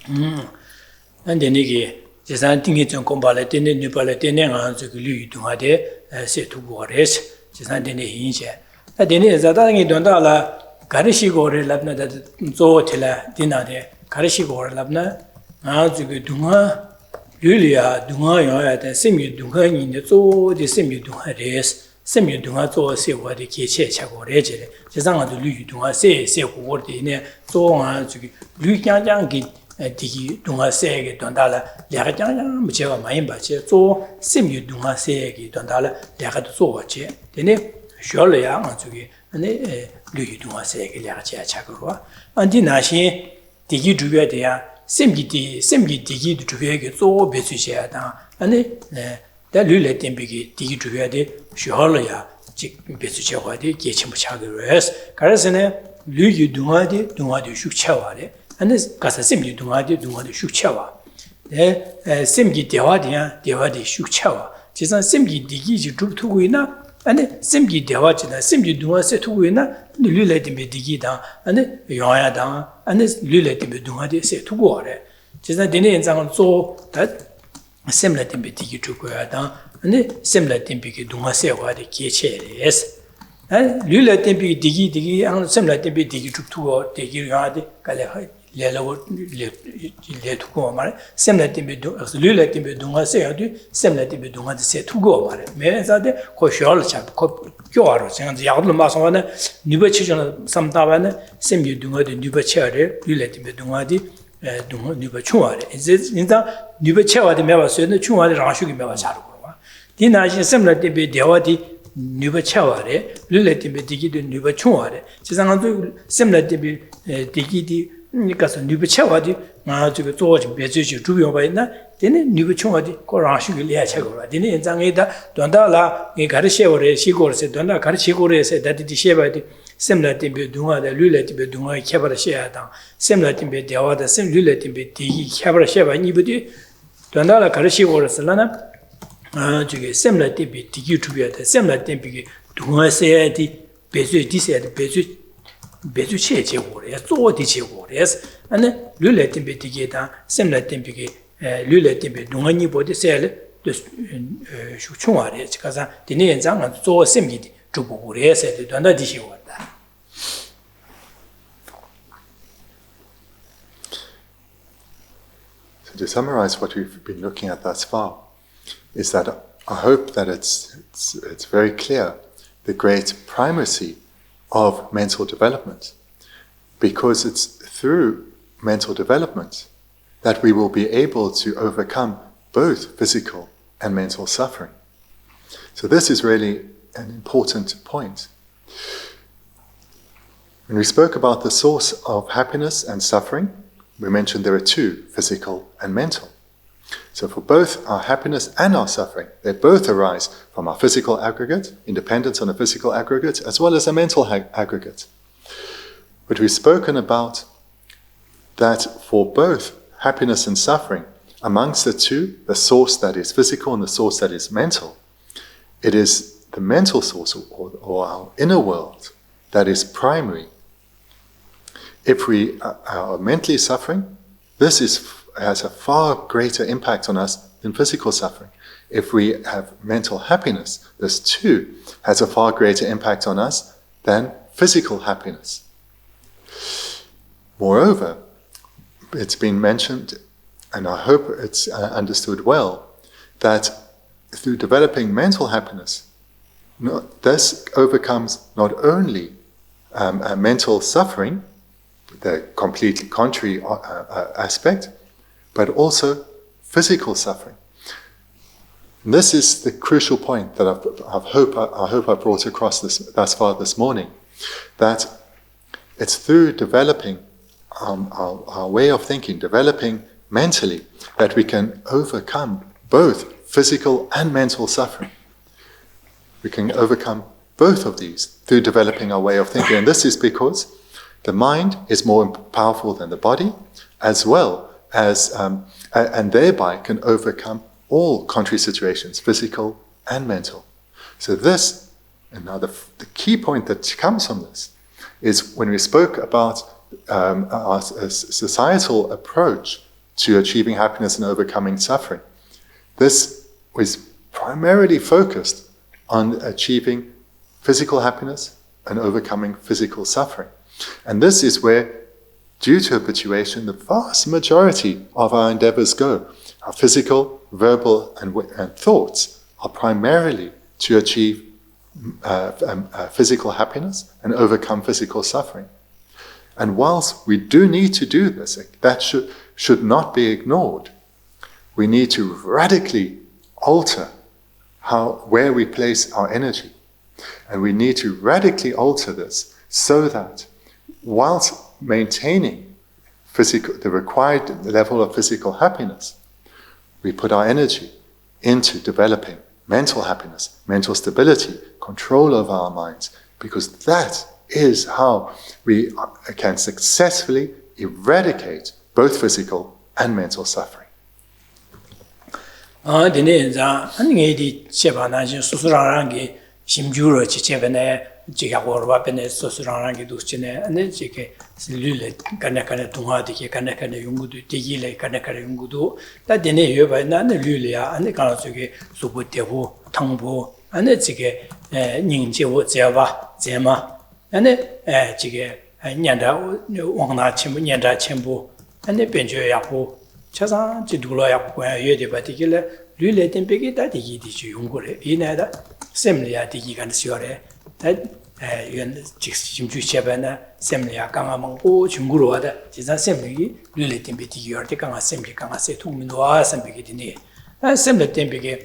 And then again, just I think it's on Kumbala, Nupala, Tenang, Lu, Dumade, say to Gores, just I didn't hear. At the end of the Dondala, Karishi Gore Labna, that Zotilla, Dinade, Karishi Gore Labna, Dunga, Julia, Dunga, the same you Dunga in the zoo, the same you Dunga res, same you Dunga zo, say what the Kiche Chagoregere, Jazanga to Lu Dunga say what in there, so on to Lu Yang. Digi dunga segi dondala lega jang mcheva mayimba che zo simyu dunga segi dondala lega zo che dene shole ya ngazugi ane lu dunga segi lega che chakro andi nashi digi duya de ya simgi digi duya ge zo besu che da ane da lu le tembi digi duya de shole ya chi besu che wa de ge chim chakro es karasene lu dunga de shuk chawale and 가서 심기 동아디 슉차와 네 심기 대화디야 슉차와 지선 심기 디기지 줍투고 있나 아니 심기 대화지나 심기 동아세 투고 있나 룰레디메 디기다 아니 요야다 아니 룰레디메 동아디세 투고 그래 지선 되는 현상은 좀다 심레디메 디기 줍고야다 아니 심레디메 동아세와디 기체레스 룰레 템비 디기 안 semla tembi digi tuktuo digi yade kale lelo le tuko mare semla tembi do 룰레 tembi dunga se yadu semla tembi dunga se tuko mare me zade ko shol cha ko kyoaro jang yaglo ma sona niba chijona samdabane sembi dunga de niba chare 룰레 tembi dunga di dunga niba chuare inza niba chawade mewa so ne chuare rashugi mewa charu ko di na semla tembi dewadi Nuba Chaware, Lulatimbe Digi de Nuba Chuare. Chizangandu similar to be Digi Nikas Nuba Chawadi, Mahaji, Bezu, Jubiana, then Nuba Chuadi, Korashi, Chagora. Then in Zangeda, Dondala, Garishore, Shigor said, Donda Karishigore said that the Shevadi, similar to be Dunga, the Lulatimbe Dunga, Cabra Sheadan, similar to be the other, same Lulatimbe Digi, Cabra Sheva, Nibudi, Dondala Karishigore Salana. Similar to be the similar tempi, Dunga said, Bezu said, Bezu Cheche warriors, so Diche warriors, and then Lulatim be together, similar tempi, Lulatim be Dungani body cell, the Shuchuares, because the name Zang so simid to warriors said, Dunda Dishi water. So to summarize what we've been looking at thus far, is that I hope that it's very clear the great primacy of mental development, because it's through mental development that we will be able to overcome both physical and mental suffering. So this is really an important point. When we spoke about the source of happiness and suffering, we mentioned there are two, physical and mental. So for both our happiness and our suffering, they both arise from our physical aggregate, independence on a physical aggregate, as well as a mental aggregate. But we've spoken about that for both happiness and suffering, amongst the two, the source that is physical and the source that is mental, it is the mental source or our inner world that is primary. If we are mentally suffering, this has a far greater impact on us than physical suffering. If we have mental happiness, this too has a far greater impact on us than physical happiness. Moreover, it's been mentioned, and I hope it's understood well, that through developing mental happiness, this overcomes not only mental suffering, the completely contrary aspect, but also physical suffering. And this is the crucial point that I hope I brought across thus far this morning, that it's through developing our way of thinking, developing mentally, that we can overcome both physical and mental suffering. We can overcome both of these through developing our way of thinking. And this is because the mind is more powerful than the body, as well as, and thereby can overcome all contrary situations, physical and mental. So this, and now the key point that comes from this, is when we spoke about our societal approach to achieving happiness and overcoming suffering. This was primarily focused on achieving physical happiness and overcoming physical suffering. And this is where, due to habituation, the vast majority of our endeavors go. Our physical, verbal, and thoughts are primarily to achieve physical happiness and overcome physical suffering. And whilst we do need to do this, that should not be ignored. We need to radically alter where we place our energy. And we need to radically alter this so that whilst maintaining the required level of physical happiness, we put our energy into developing mental happiness, mental stability, control over our minds, because that is how we can successfully eradicate both physical and mental suffering. Dine za ani di cheba na ji susurangi simjuro chi chebene jiga gorba bene susurangi duchine ane jike lule kana tunga de kana yungudu digile kana yungudu da dine yoba na ne lule ya ane kana jike subu debu tangbu ane jike ningje wo jeba jema ane jike nyanda wangna chimbu nyanda chimbu ane benjo yapu 차상 지도로 약과 예대 바디길래 류레 템페기 다디기 디지 용고래 이내다 셈리아 디기가 쓰여래 다 이건 직심주 셰바나 셈리아 강아망고 중구로 와다 지산 셈리 류레 템페기 여대 강아 셈리 강아 세 통민도아 셈베기 디니 셈리 템페기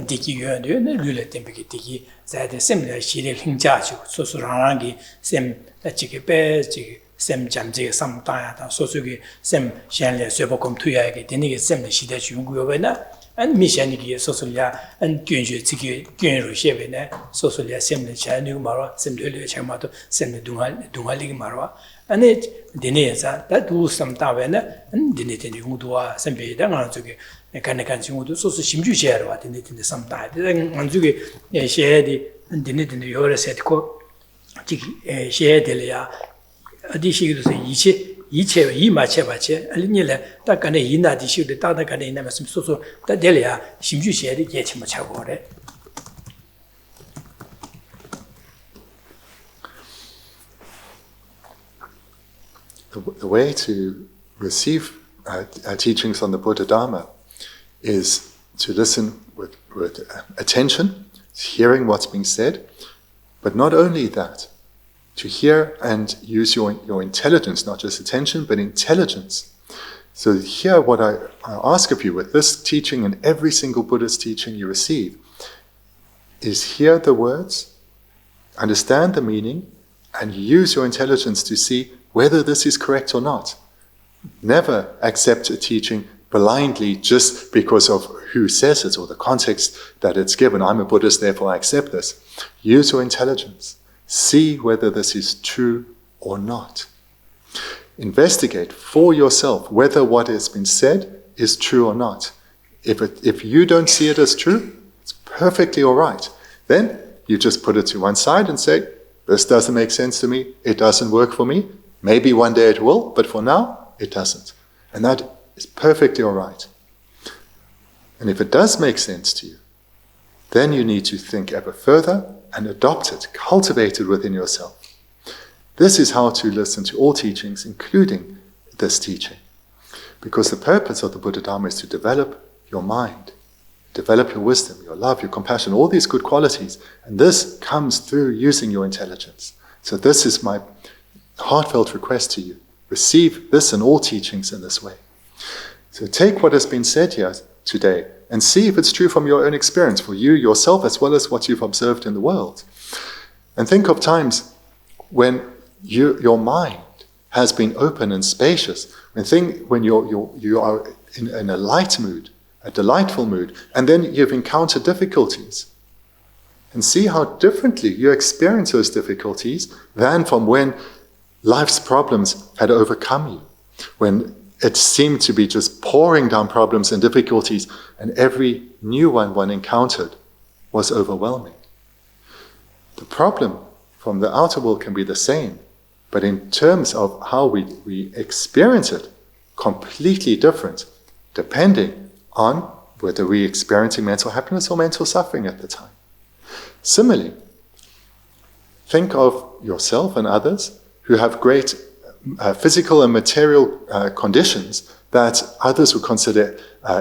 디기 여대 류레 템페기 디기 자데 셈리 시리 힘자주 소소랑랑기 셈 지게 빼 지게 셈 잠지 삼다야다 소소기 셈 셴레 쇠보금 투야게 되니게 셈의 시대 중국어나 안 미션이기 소소리아 안 견주 지기 견로 셰베네 소소리아 셈의 자뉴 말아 셈들려 참마도 셈의 동알리기 말아 아니 되네자 다두 삼다베나 안 되네데 용도와 셈베다 가 저기 간간 중국도 소소 심주 셰야로 와 되네데 삼다 안 저기 셰야디 되네데 요래 세트코 지기 셰야들이야 Atisha 이체 이마체 바체 알니래 딱간에 이나디시도 딱딱간에 있는 말씀 소소 다델이야 심주시에리 예치마 차고래. The way to receive teachings on the Buddhadharma is to listen with attention, hearing what's being said, but not only that, to hear and use your intelligence, not just attention, but intelligence. So here what I ask of you with this teaching and every single Buddhist teaching you receive is hear the words, understand the meaning, and use your intelligence to see whether this is correct or not. Never accept a teaching blindly just because of who says it or the context that it's given. I'm a Buddhist, therefore I accept this. Use your intelligence. See whether this is true or not. Investigate for yourself whether what has been said is true or not. If you don't see it as true, it's perfectly all right. Then you just put it to one side and say, this doesn't make sense to me, it doesn't work for me. Maybe one day it will, but for now, it doesn't. And that is perfectly all right. And if it does make sense to you, then you need to think ever further and adopt it, cultivate it within yourself. This is how to listen to all teachings, including this teaching. Because the purpose of the Buddhadharma is to develop your mind, develop your wisdom, your love, your compassion, all these good qualities. And this comes through using your intelligence. So this is my heartfelt request to you. Receive this and all teachings in this way. So take what has been said here today and see if it's true from your own experience, for you yourself, as well as what you've observed in the world. And think of times when your mind has been open and spacious, when you are in a light mood, a delightful mood, and then you've encountered difficulties. And see how differently you experience those difficulties than from when life's problems had overcome you, when it seemed to be just pouring down problems and difficulties, and every new one encountered was overwhelming. The problem from the outer world can be the same, but in terms of how we experience it, completely different, depending on whether we're experiencing mental happiness or mental suffering at the time. Similarly, think of yourself and others who have great physical and material conditions that others would consider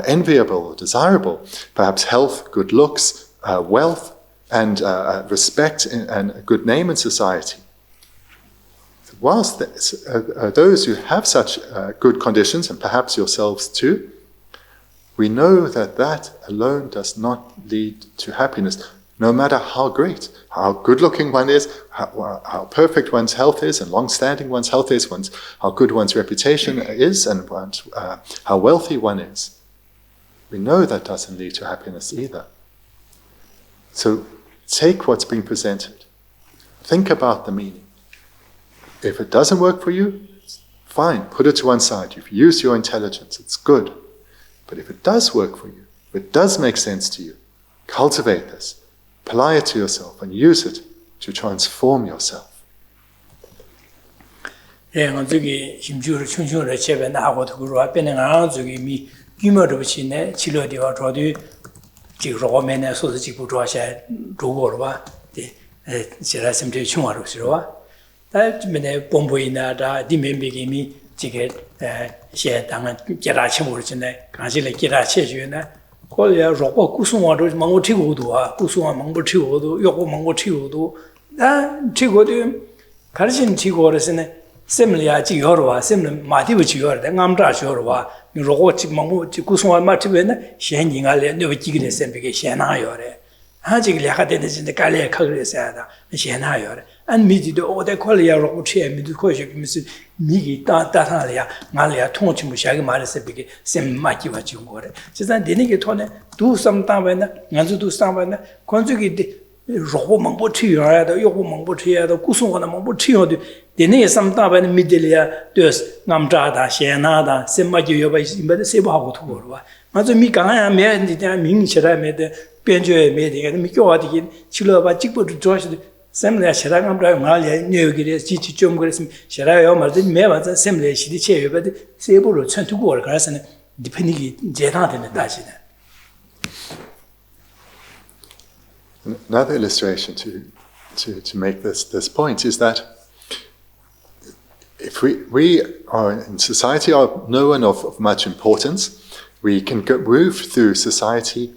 enviable or desirable. Perhaps health, good looks, wealth, and respect and a good name in society. Whilst those who have such good conditions, and perhaps yourselves too, we know that that alone does not lead to happiness, no matter how great, how good-looking one is, how perfect one's health is, and long-standing one's health is, how good one's reputation is, and how wealthy one is. We know that doesn't lead to happiness either. So take what's been presented. Think about the meaning. If it doesn't work for you, fine, put it to one side. You've used your intelligence, it's good. But if it does work for you, if it does make sense to you, cultivate this, apply it to yourself, and use it to transform yourself. 다 주변에 본보이나 다 디멘비기미 지게 시에당은 계라치 모르지네 간실에 계라치 주나 거기야 로고 구수와도 망고 튀고도와 구수와 망고 튀고도 요고 망고 튀고도 다 튀고도 가르친 튀고르스네 셈리아 지여로와 셈는 마디브 지여르데 남자 지여로와 로고 지 망고 구수와 마티베네 시행인가래 너 지기네 셈비게 시행나요래 하지기 내가 되는데 갈래 커그래서야다 시행나요래 안 미지도 어디 콜이야로 치에 미도 코시 미스 미기 따따라야 말이야 통치 무시하게 말했어 비게 셈 맞기와 지운 거래 지산 되는게 토네 두 삼다베나 간주도 삼바나 건주기 로고 망보 튀어야도 요고 망보 튀어야도 구송거나 망보 튀어도 되는 삼다베나 미들이야 되스 남자다 시행나다 셈 맞기 여바 임베데 세바하고 두고와 맞아 미 강아야 매한테 민치라 매데 변조에 매데 미교와디긴 치러봐 찍보도 좋아시도 셈레 샤랑암라 말이야 녀기레 지치 좀 그랬으면 샤라요 말도 매와서 셈레 시디체 여베데 세보로 천투고 올 가라서는 디펜이기 제다되는 다시네. Another illustration to make this point is that if we are in society are no one of much importance, we can move through society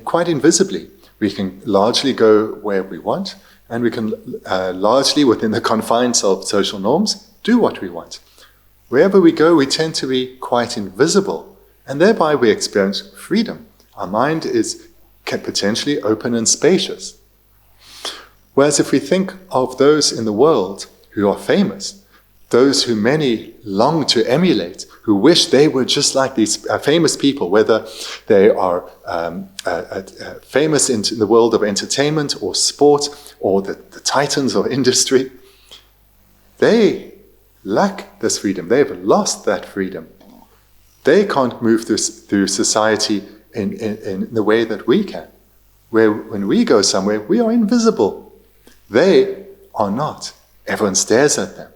quite invisibly. We can largely go where we want, and we can largely, within the confines of social norms, do what we want. Wherever we go, we tend to be quite invisible, and thereby we experience freedom. Our mind is potentially open and spacious. Whereas if we think of those in the world who are famous, those who many long to emulate, who wish they were just like these famous people, whether they are famous in the world of entertainment or sport or the titans of industry, they lack this freedom. They've lost that freedom. They can't move through society in the way that we can, where when we go somewhere, we are invisible. They are not. Everyone stares at them.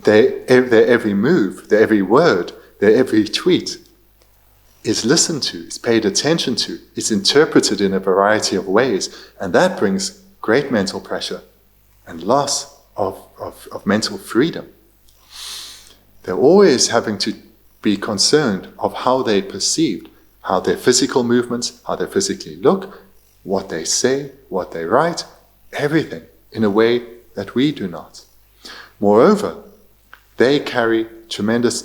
Their every move, their every word, their every tweet is listened to, is paid attention to, is interpreted in a variety of ways, and that brings great mental pressure and loss of mental freedom. They're always having to be concerned of how they perceived, how their physical movements, how they physically look, what they say, what they write, everything in a way that we do not. Moreover, they carry tremendous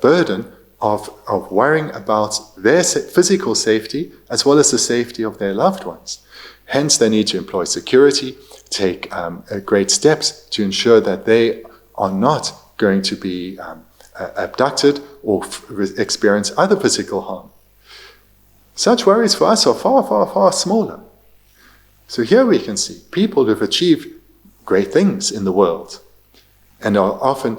burden of worrying about their physical safety as well as the safety of their loved ones. Hence, they need to employ security, take great steps to ensure that they are not going to be abducted or experience other physical harm. Such worries for us are far, far, far smaller. So here we can see people who have achieved great things in the world and are often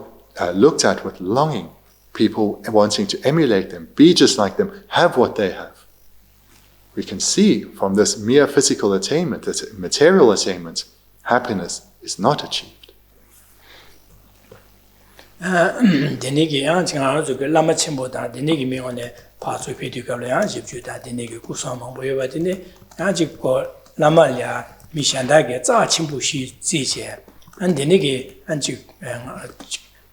looked at with longing, people wanting to emulate them, be just like them, have what they have. We can see from this mere physical attainment, this material attainment, happiness is not achieved. Denegi yang jinga zu ge lama chimbo da denegi mi one pa su phe du ka le yang ji ju da denegi ku so mong bo ye ba dene yang ji ko lama lia mi shan da ge za chimbo shi ji je an denegi an ji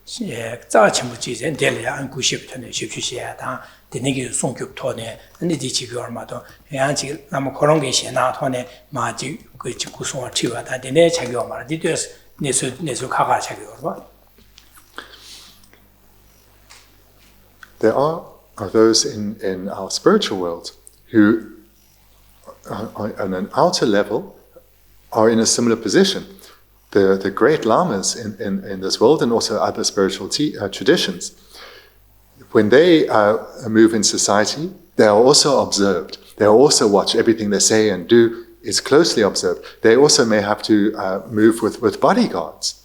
za chimbo ji zen de le an ku shi phe ne shi shi ya da denegi song gyup to ne an di ji ge ma do yang ji lama korong ge shen na to ne ma ji ku ji ku so chi wa da dene cha ge ma di de ne su ka cha ge ba. There are those in our spiritual world who, on an outer level, are in a similar position. The great lamas in this world and also other spiritual traditions, when they move in society, they are also observed. They are also watched. Everything they say and do is closely observed. They also may have to move with bodyguards.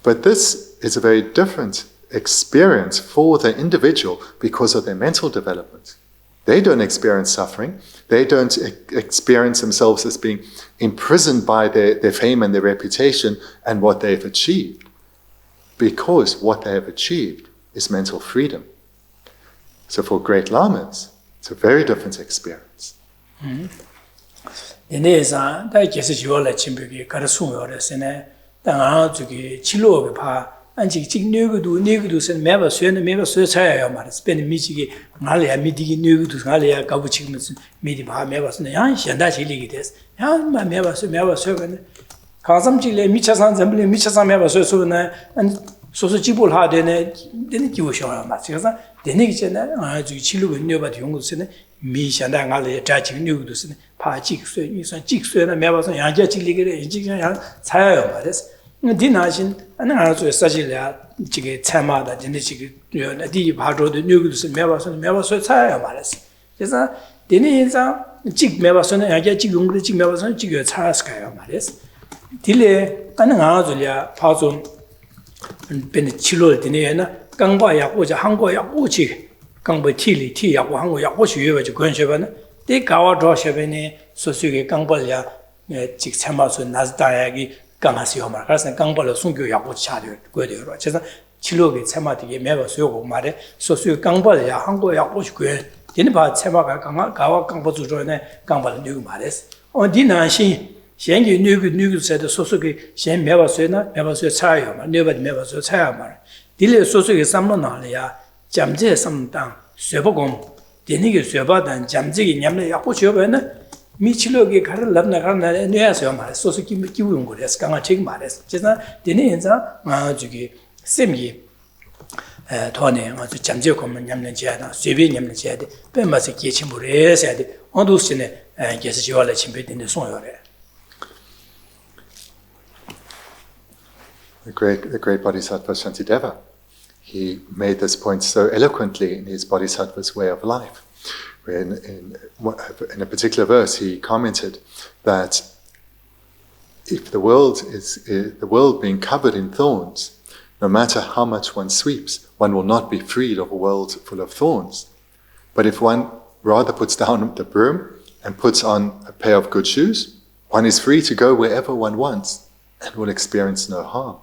But this is a very different experience for the individual because of their mental development. They don't experience suffering. They don't experience themselves as being imprisoned by their fame and their reputation and what they've achieved, because what they have achieved is mental freedom. So for great lamas, it's a very different experience. 안지 직 뇌구도 선 매바 쇠 차야요 말아 스페인 미지기 말이야 미디기 뇌구도 말이야 가부 지금 미디 바 매바스네 야 현다 질리게 됐어 야 매바스가 가sam지래 미차산 점블 미차산 매바스 소나 안 소소 지불 하되네 되는 기호셔야 맞지가 되는 게잖아 아주 치료가 뇌바도 용도스네 미샹다 말이야 자지 뇌구도 선 파직쇠 이선 직쇠나 매바스 양자 질리게 이지가 차야요 말았어 디나신 아는 아주 사실이야 지게 참마다 진짜 지게 디 바로도 뉴그도 매바서 차야 말았어. 그래서 디니자 직 매바서는 야게 직 용도 직 매바서는 지게 차스가요 말았어. 딜레 아는 아주야 파좀 벤 치료 디네나 강바 약고자 한국 약고지 강바 티 약고 한국 약고지 외워지 권셔바는 디 가와 도셔베네 소수게 강발야 직 참마서 나스다야기 강하시오 말 그래서 강벌로 숨겨 약고 차려 거대요. 그래서 치료게 체마디게 매버 쓰고 말에 소수 강벌이야 한국 약고 싶고 얘는 봐 체마가 가와 강벌 주조네 강벌 누구 말했어. 어디나시 현기 누구세도 소수게 현 매버 쓰나 매버 쓰 차요 말 매버 쓰 차야 말 딜레 소수게 삼문나리야 잠제 삼당 쇠보공 되니게 쇠바단 잠지기 냠내 약고 줘버네 미치로게 가를 납나가나 뇌에서 말 소소 기우용 거래서 강아 책 말했어. 제가 되는 현상 저기 쌤이 돈에 아주 잠재 고문 냠는 지야다. 쇠비 냠는 지야다. 뱀마서 계침을 해야 돼. 어두스네 계속 지월에 침배되는 송요래. The great Bodhisattva Shantideva, he made this point so eloquently in his Bodhisattva's way of life. In a particular verse, he commented that if the world being covered in thorns, no matter how much one sweeps, one will not be freed of a world full of thorns. But if one rather puts down the broom and puts on a pair of good shoes, one is free to go wherever one wants and will experience no harm.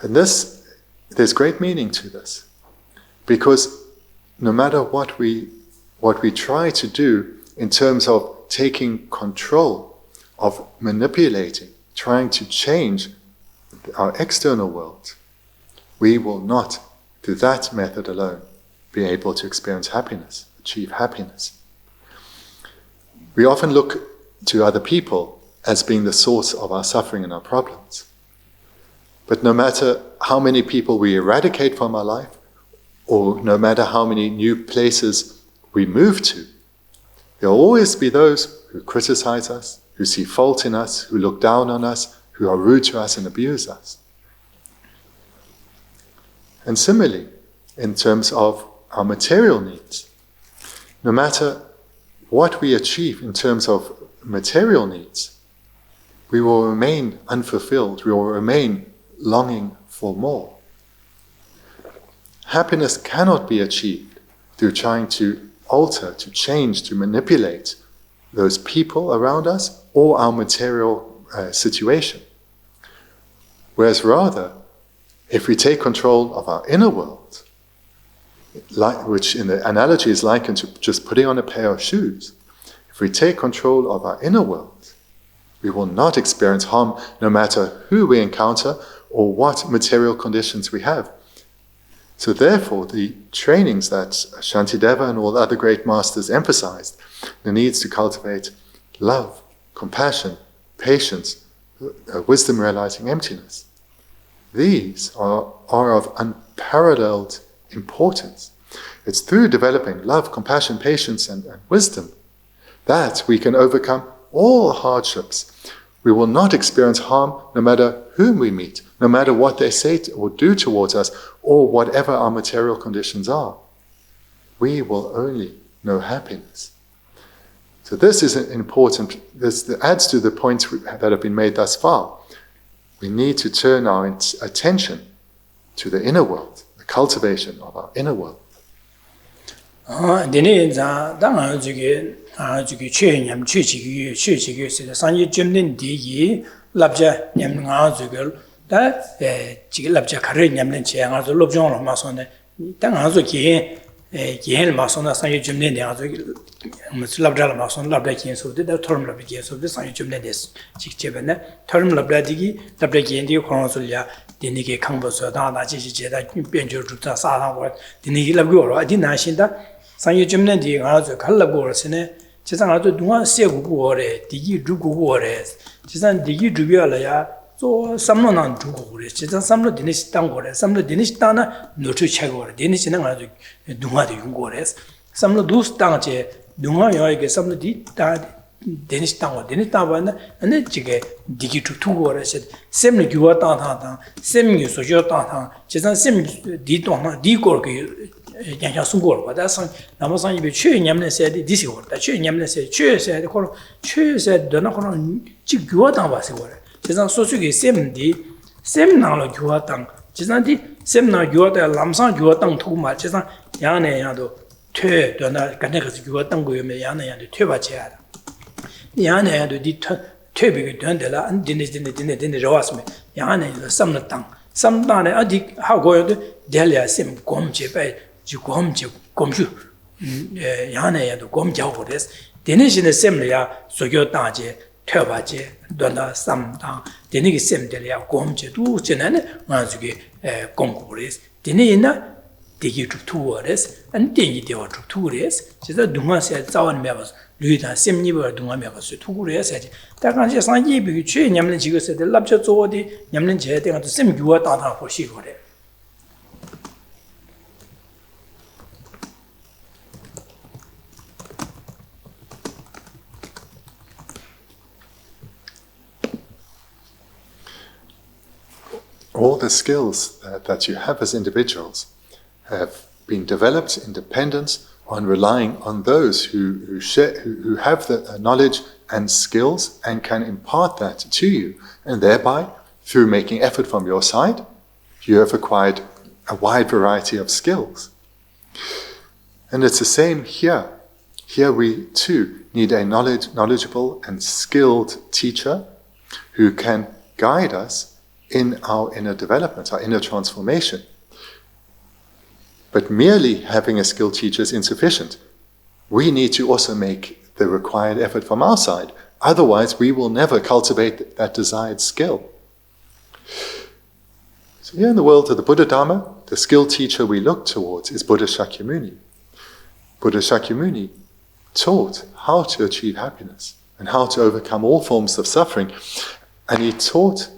And there's great meaning to this, because no matter what we try to do in terms of taking control of manipulating, trying to change our external world, we will not, through that method alone, be able to experience happiness, achieve happiness. We often look to other people as being the source of our suffering and our problems. But no matter how many people we eradicate from our life, or no matter how many new places we move to, there will always be those who criticize us, who see fault in us, who look down on us, who are rude to us and abuse us. And similarly, in terms of our material needs, no matter what we achieve in terms of material needs, we will remain unfulfilled, we will remain longing for more. Happiness cannot be achieved through trying to alter, to change, to manipulate those people around us or our material situation. Whereas rather, if we take control of our inner world, which in the analogy is likened to just putting on a pair of shoes, if we take control of our inner world, we will not experience harm no matter who we encounter or what material conditions we have. So therefore, the trainings that Shantideva and all the other great masters emphasized, the needs to cultivate love, compassion, patience, wisdom realizing emptiness, these are of unparalleled importance. It's through developing love, compassion, patience, and wisdom that we can overcome all hardships. We will not experience harm no matter whom we meet, no matter what they say or do towards us, or whatever our material conditions are. We will only know happiness. So this is important. This adds to the points that have been made thus far. We need to turn our attention to the inner world, the cultivation of our inner world. Yen Masona San Jumne, Labdala Mason, Labdakin, so the term Labdakin, so the San Jumne, Chichebene, term Labdadigi, Labdakin, Consulia, the Niki Kamboso, Dana, Jeda, Benjo, Sada, what the Niki Labgoro, I didn't Shinda, San Jumne, the Kalabor, Chisan to do one Segu, Digi Dugu, Chisan Digi Dubiala. So some non Dugu, some of the Danish Tangore, some of the Danish Tana, no to Chagor, Danish Duma de Ungores, some of those Tanche, Duma, some of the Danish Tango, Danish Tavan, and then Jigge, Digi to 2 or said, Sem Guatan, Sem Sojota, Chisan Sem Ditona, Digor, Yansungor, but that's Namasan, you be chewing Yamne said, this is what the chewing Yamne said, Chew said, Donacon, Chiguatan was a Chisan Sosuki Sem Nala Guatang, Chisanti, Sem Na Guata, Lamsan Guatang too much, Chisan Yana Yado, Te, Dona Canegas Guatango, Yana and the Tubachera. Yana and the Tubi Dundela and Dinis in the Rosme, Yana the Samnatang. Some Dana Adik, how go to Delia Sim Gomche by Jugomche Gomju, Yana and the Gomjavores, Dinis in the Semlia, Soyotaje. Tubaje, Dona Samtang, the Niki Semdelia, Gomche, two Genan, Manzuki, Gongores, Dinina, Digi to 2 hours, and Digi to 2 days. She said, Duma said, Zawan Mevas, Luda, Sim Niver, Duma Mevas, 2 days. That can just not give you train Yamlin, said the Labja Zodi, Yamlin Jet, and the same Guatana for Shigore. All the skills that you have as individuals have been developed in dependence on relying on those who have the knowledge and skills and can impart that to you. And thereby, through making effort from your side, you have acquired a wide variety of skills. And it's the same here. Here we too need a knowledgeable and skilled teacher who can guide us in our inner development, our inner transformation. But merely having a skilled teacher is insufficient. We need to also make the required effort from our side, Otherwise, we will never cultivate that desired skill. So here in the world of the Buddhadharma, the skill teacher we look towards is Buddha Shakyamuni. Buddha Shakyamuni taught how to achieve happiness and how to overcome all forms of suffering. And he taught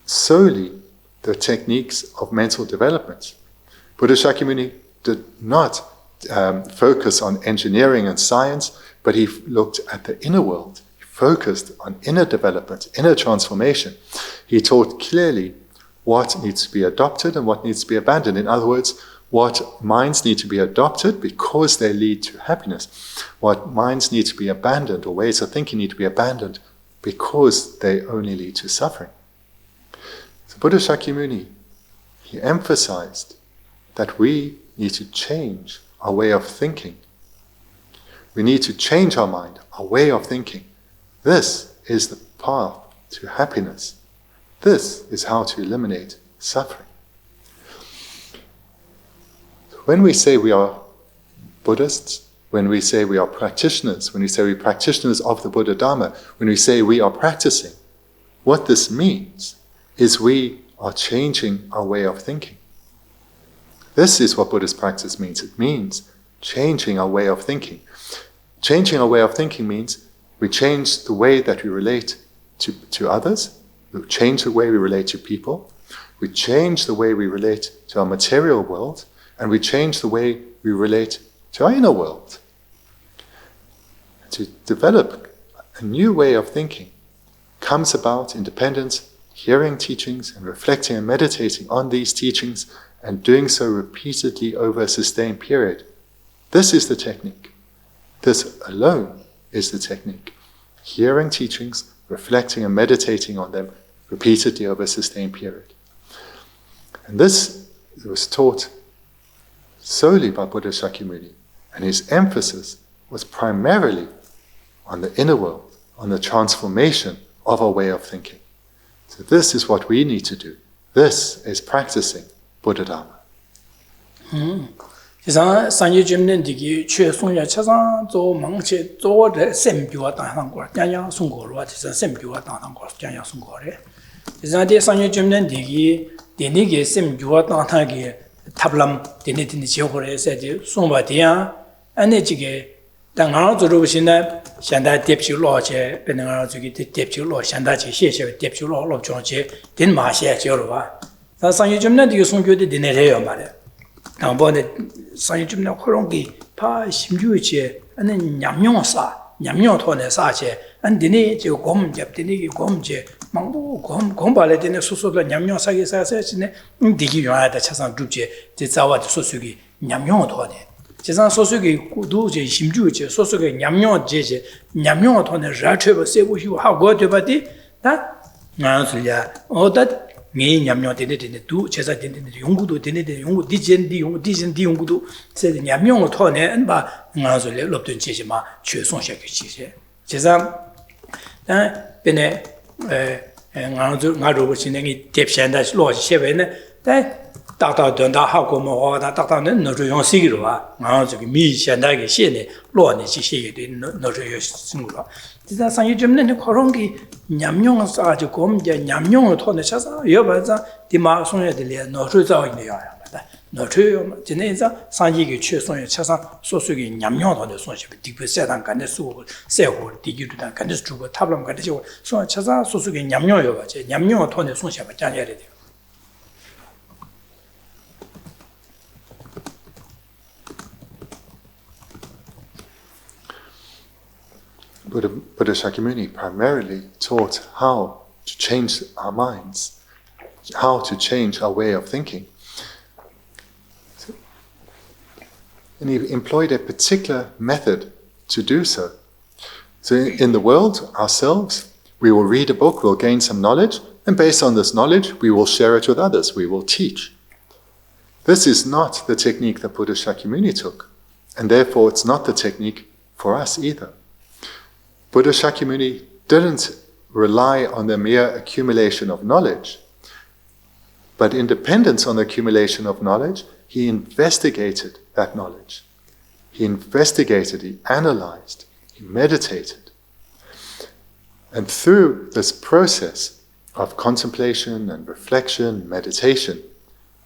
solely the techniques of mental development. Buddha Shakyamuni did not focus on engineering and science, but he looked at the inner world. He focused on inner development, inner transformation. He taught clearly what needs to be adopted and what needs to be abandoned. In other words, what minds need to be adopted because they lead to happiness. What minds need to be abandoned, or ways of thinking need to be abandoned because they only lead to suffering. So Buddha Shakyamuni, he emphasized that we need to change our way of thinking. We need to change our mind, our way of thinking. This is the path to happiness. This is how to eliminate suffering. When we say we are Buddhists, when we say we are practitioners, when we say we are practitioners of the Buddhadharma, when we say we are practicing, what this means is we are changing our way of thinking. This is what Buddhist practice means. It means changing our way of thinking. Changing our way of thinking means we change the way that we relate to others, we change the way we relate to people, we change the way we relate to our material world, and we change the way we relate to our inner world. To develop a new way of thinking comes about in dependence, hearing teachings and reflecting and meditating on these teachings and doing so repeatedly over a sustained period. This is the technique. This alone is the technique. Hearing teachings, reflecting and meditating on them repeatedly over a sustained period. And this was taught solely by Buddha Shakyamuni, and his emphasis was primarily on the inner world, on the transformation of our way of thinking. So this is what we need to do. This is practicing Buddhadharma. 지상 산지 점는디기 최송야 차상 조 망체 조의 셈교와 당상과 냥냥 송고로 지상 셈교와 당상과 냥냥 송고래 지상데 산지 점는디기 데니게 셈교와 당상게 탑람 데니데니 지고래세지 송바디야 안내지게 당하로 들어보시나 현대 대표로제 변화로 저기 대표로 현대지 시시 대표로 로정제 된 마시야 저로와 산지 점는디기 송교데 데네래요 말이야 당번에 산지 점는 그런게 파 심주의체 아니 냠용토네 사체 안디니 저 곰잡디니 곰제 망부 곰발에 되는 소소를 냠용사게 사세치네 디기 요하다 차상 두제 제자와 소수기 냠용토네 제상 소수기 구도제 심주의체 소수기 냠용제제 냠용토네 자체버 세고시고 하고 되바디 다 나슬야 어다 미 냠용 되는데 두 제사 되는데 연구도 되는데 연구 디젠디 연구도 세 냠용을 토네 안바 나솔레 롭든 제시마 최송샤게 지세 제사 다 베네 나로 진행이 뎁션다 로시베네 다 다다던다 하고 뭐 다다는 너로 시기로와 저기 미 현대의 시내 로네 지시게 된 너로 신고로 지자 상이 좀는 그런 게 냠용을 싸지 곰제 냠용을 토네 쳐서 여봐서 디마 송여들이 너로 자이네요 너로 진행자 상이게 최송에 쳐서 소수기 냠용 토네 소시 디부 세단 간의 수 세고 디기도다 간의 주고 탑람 간의 저 쳐서 소수기 냠용 여봐지 냠용 토네 소시 받자야 돼요. Buddha Shakyamuni primarily taught how to change our minds, how to change our way of thinking. And he employed a particular method to do so. So in the world, ourselves, we will read a book, we'll gain some knowledge, and based on this knowledge, we will share it with others, we will teach. This is not the technique that Buddha Shakyamuni took, and therefore it's not the technique for us either. Buddha Shakyamuni didn't rely on the mere accumulation of knowledge, but in dependence on the accumulation of knowledge, he investigated that knowledge. He investigated, he analyzed, he meditated. And through this process of contemplation and reflection, meditation,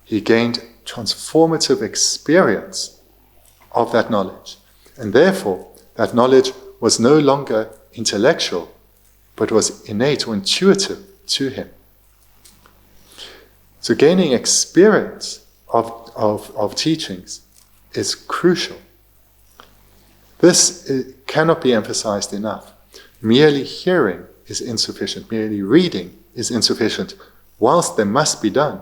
he gained transformative experience of that knowledge. And therefore, that knowledge was no longer intellectual, but was innate or intuitive to him. So gaining experience of teachings is crucial. This cannot be emphasized enough. Merely hearing is insufficient. Merely reading is insufficient. Whilst there must be done,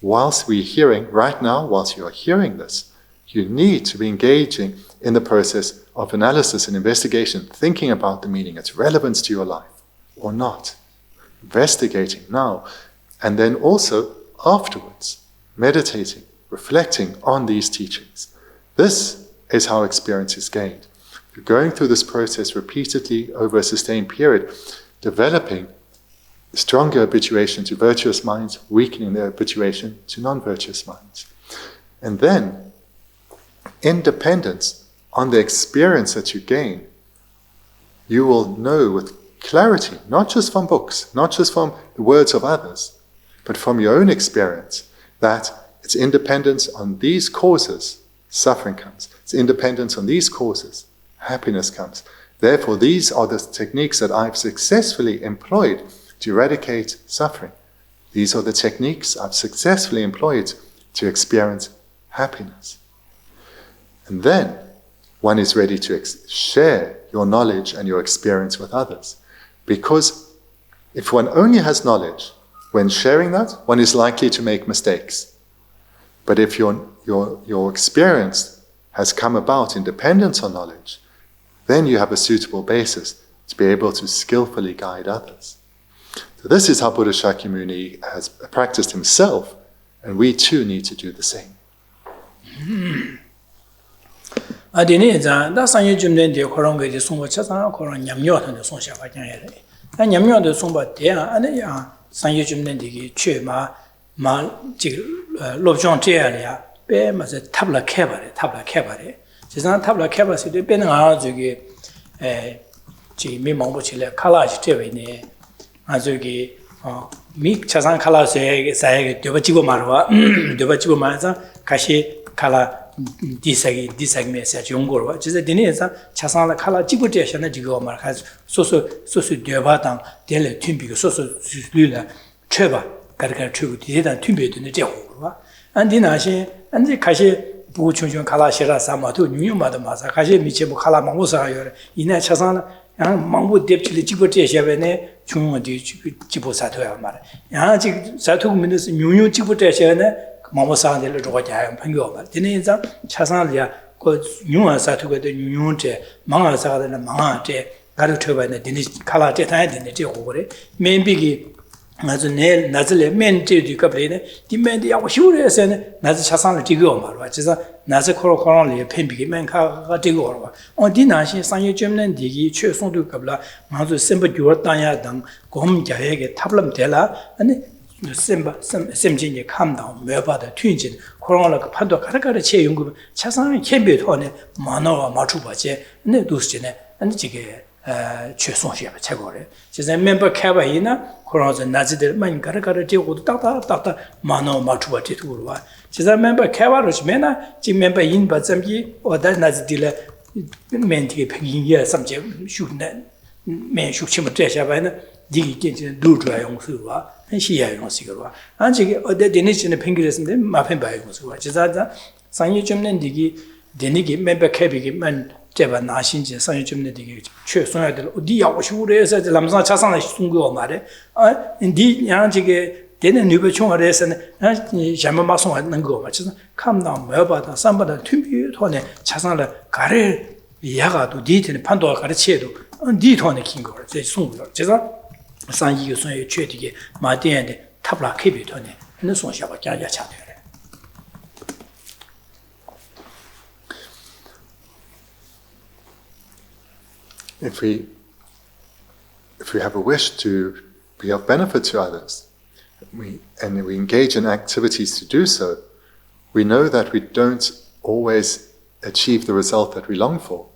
whilst we're hearing, right now, whilst you are hearing this, you need to be engaging in the process of analysis and investigation, thinking about the meaning, its relevance to your life, or not. Investigating now, and then also afterwards, meditating, reflecting on these teachings. This is how experience is gained. You're going through this process repeatedly over a sustained period, developing stronger habituation to virtuous minds, weakening their habituation to non-virtuous minds. And then, independence on the experience that you gain, you will know with clarity, not just from books, not just from the words of others, but from your own experience, that it's independence on these causes, suffering comes. It's independence on these causes, happiness comes. Therefore, these are the techniques that I've successfully employed to eradicate suffering. These are the techniques I've successfully employed to experience happiness. And then, one is ready to share your knowledge and your experience with others. Because if one only has knowledge, when sharing that, one is likely to make mistakes. But if your experience has come about in dependence on knowledge, then you have a suitable basis to be able to skillfully guide others. So this is how Buddha Shakyamuni has practiced himself, and we too need to do the same. Adini zan da sanye jumden de khorong ge sungba chasang khorong nyamyo tan de songsha ba kyang yare. Da nyamyo de sungba de ane ya sanye jumden de gi chue ma ji lobsang dorje ya be ma se tabla khe ba re. Jisang tabla khe ba se de be nga zo ge ji mi mong bu chi le khala chi te we ne a zo ge mi chasang khala se ge sa ge de ba ji go ma ro de ba ji go ma sa kashi khala 디사기 메시지 용거로 진짜 되네서 차상을 칼라 지부대셔나 지고 말하 소소 되바당 될 튠비고 소소 류라 쳐봐 가르가 쳐고 디에다 튠비도 되고 안디나시 안디 가시 부충충 칼라시라 사마도 뉴유마도 마사 가시 미체부 칼라 망고사요 이나 차상 양 망고 뎁치리 지부대셔베네 중어디 지부사도야 말 양 사토고 민스 뉴유 지부대셔네 마모사한테를 줘가지고 평교가 되네서 차상을야 그 융화사투가 되 융용제 망아사가 망아제 가르쳐봐네 되네 칼라제 다야 되네 제고 그래 맨비기 아주 내 나즈레 맨제디 갑레네 디멘디 야고 쉬우레서네 나즈 차상을 지고 말아 그래서 나즈 코로코로리 펜비기 맨카가 지고 말아 어디나시 상여 점는 디기 최송도 갑라 마주 셈버 주었다야 당 곰자에게 탑람 되라 아니 셈진이 감당 매바다 튠진 코로나가 판도 가르가르 체 연구 차상의 캠비토네 만화와 맞추바제 네 도스지네 아니 지게 최송시야 최고래 제가 멤버 캐바이나 코로나 나지들 많이 가르가르 되고도 딱딱 만화와 맞추바제 도로와 제가 멤버 캐바로 지면나 지 멤버 인바 점기 어다 나지들 멘티게 평인이야 삼제 슈네 맨 슈치면 되셔봐나 디기 괜찮은 루트와 용수와 시야 용수가 아직 어디 데니치는 팽기랬는데 마펜 바이 용수가 지자자 상이 좀는 디기 데니기 멤버 캐비기만 제가 나신지 상이 좀는 디기 최소해야 될 어디 야고 쉬우래서 남산 차상에 숨고 말해 디 양지게 데는 뉴버총어에서는 잠마마송 하는 거 맞죠 감나 뭐바다 삼바다 튠비 토네 차상을 가래 야가도 디테는 판도가 가르치에도 디 토네 킹거 제 송거 제가 상이가 손에 최되게 마디엔데 탑라 캐비토네 는 손샤바 자자 차대래 If we have a wish to be of benefit to others, and we engage in activities to do so, we know that we don't always achieve the result that we long for.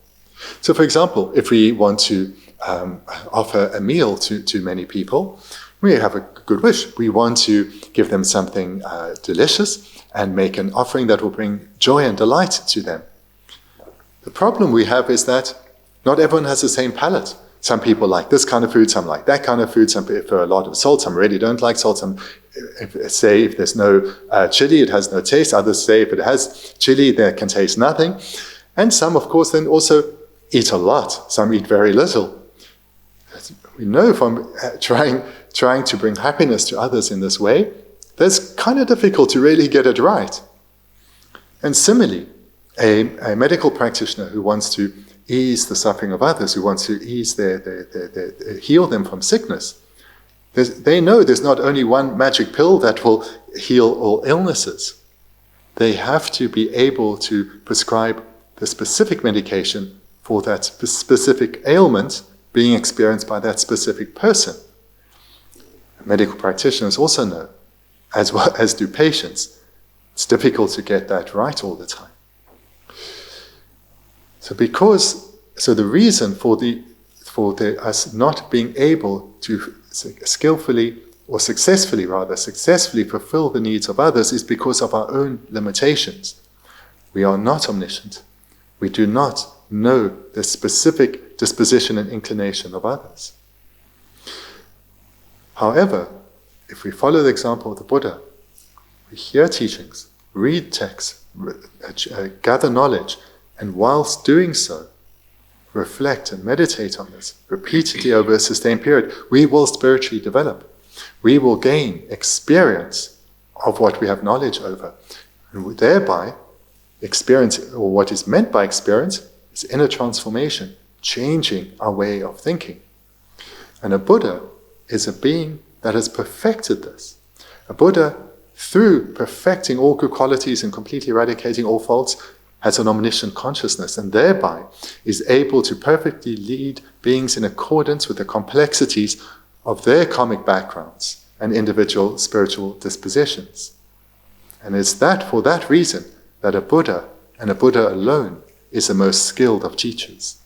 So, for example, if we want to offer a meal to many people, we have a good wish. We want to give them something delicious and make an offering that will bring joy and delight to them. The problem we have is that not everyone has the same palate. Some people like this kind of food, some like that kind of food, some prefer a lot of salt, some really don't like salt, some say if there's no chili, it has no taste. Others say if it has chili, there can taste nothing. And some, of course, then also eat a lot. Some eat very little. We know from trying to bring happiness to others in this way, that's kind of difficult to really get it right. And similarly, a medical practitioner who wants to ease the suffering of others, who wants to ease heal them from sickness, they know there's not only one magic pill that will heal all illnesses. They have to be able to prescribe the specific medication for that specific ailment being experienced by that specific person. Medical practitioners also know, as well as do patients, it's difficult to get that right all the time. So the reason for us not being able to skillfully or successfully fulfill the needs of others is because of our own limitations. We are not omniscient. We do not know the specific disposition and inclination of others. However, if we follow the example of the Buddha, we hear teachings, read texts, gather knowledge, and whilst doing so, reflect and meditate on this repeatedly over a sustained period, we will spiritually develop. We will gain experience of what we have knowledge over. And thereby, experience, or what is meant by experience, is inner transformation, changing our way of thinking. And a Buddha is a being that has perfected this. A Buddha, through perfecting all good qualities and completely eradicating all faults, has an omniscient consciousness and thereby is able to perfectly lead beings in accordance with the complexities of their karmic backgrounds and individual spiritual dispositions. And it's for that reason that a Buddha, and a Buddha alone, is the most skilled of teachers.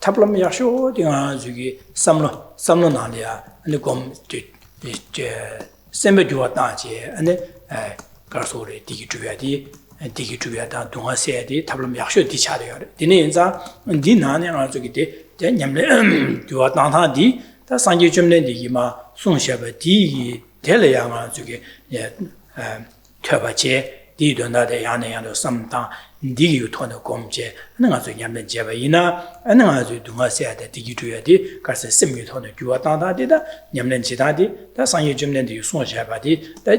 탑람 약쇼 딩아 주기 삼로 나리아 근데 곰 셈베 주었다지 근데 가서리 디기 주야다 동아세디 탑람 약쇼 디차려요 디네 인자 디나네 가지고 데 냠레 주었다다디 다 상지 좀네 디기마 송샤베 디 델레야 가지고 예 켜바제 디도나데 야네야도 삼다 디기유 토네 곰제 능아주 냠는 제바이나 능아주 동아세야데 디기주야디 가서 심유 토네 주와다다디다 냠는 지다디 다 상예 좀는데 송샤바디 다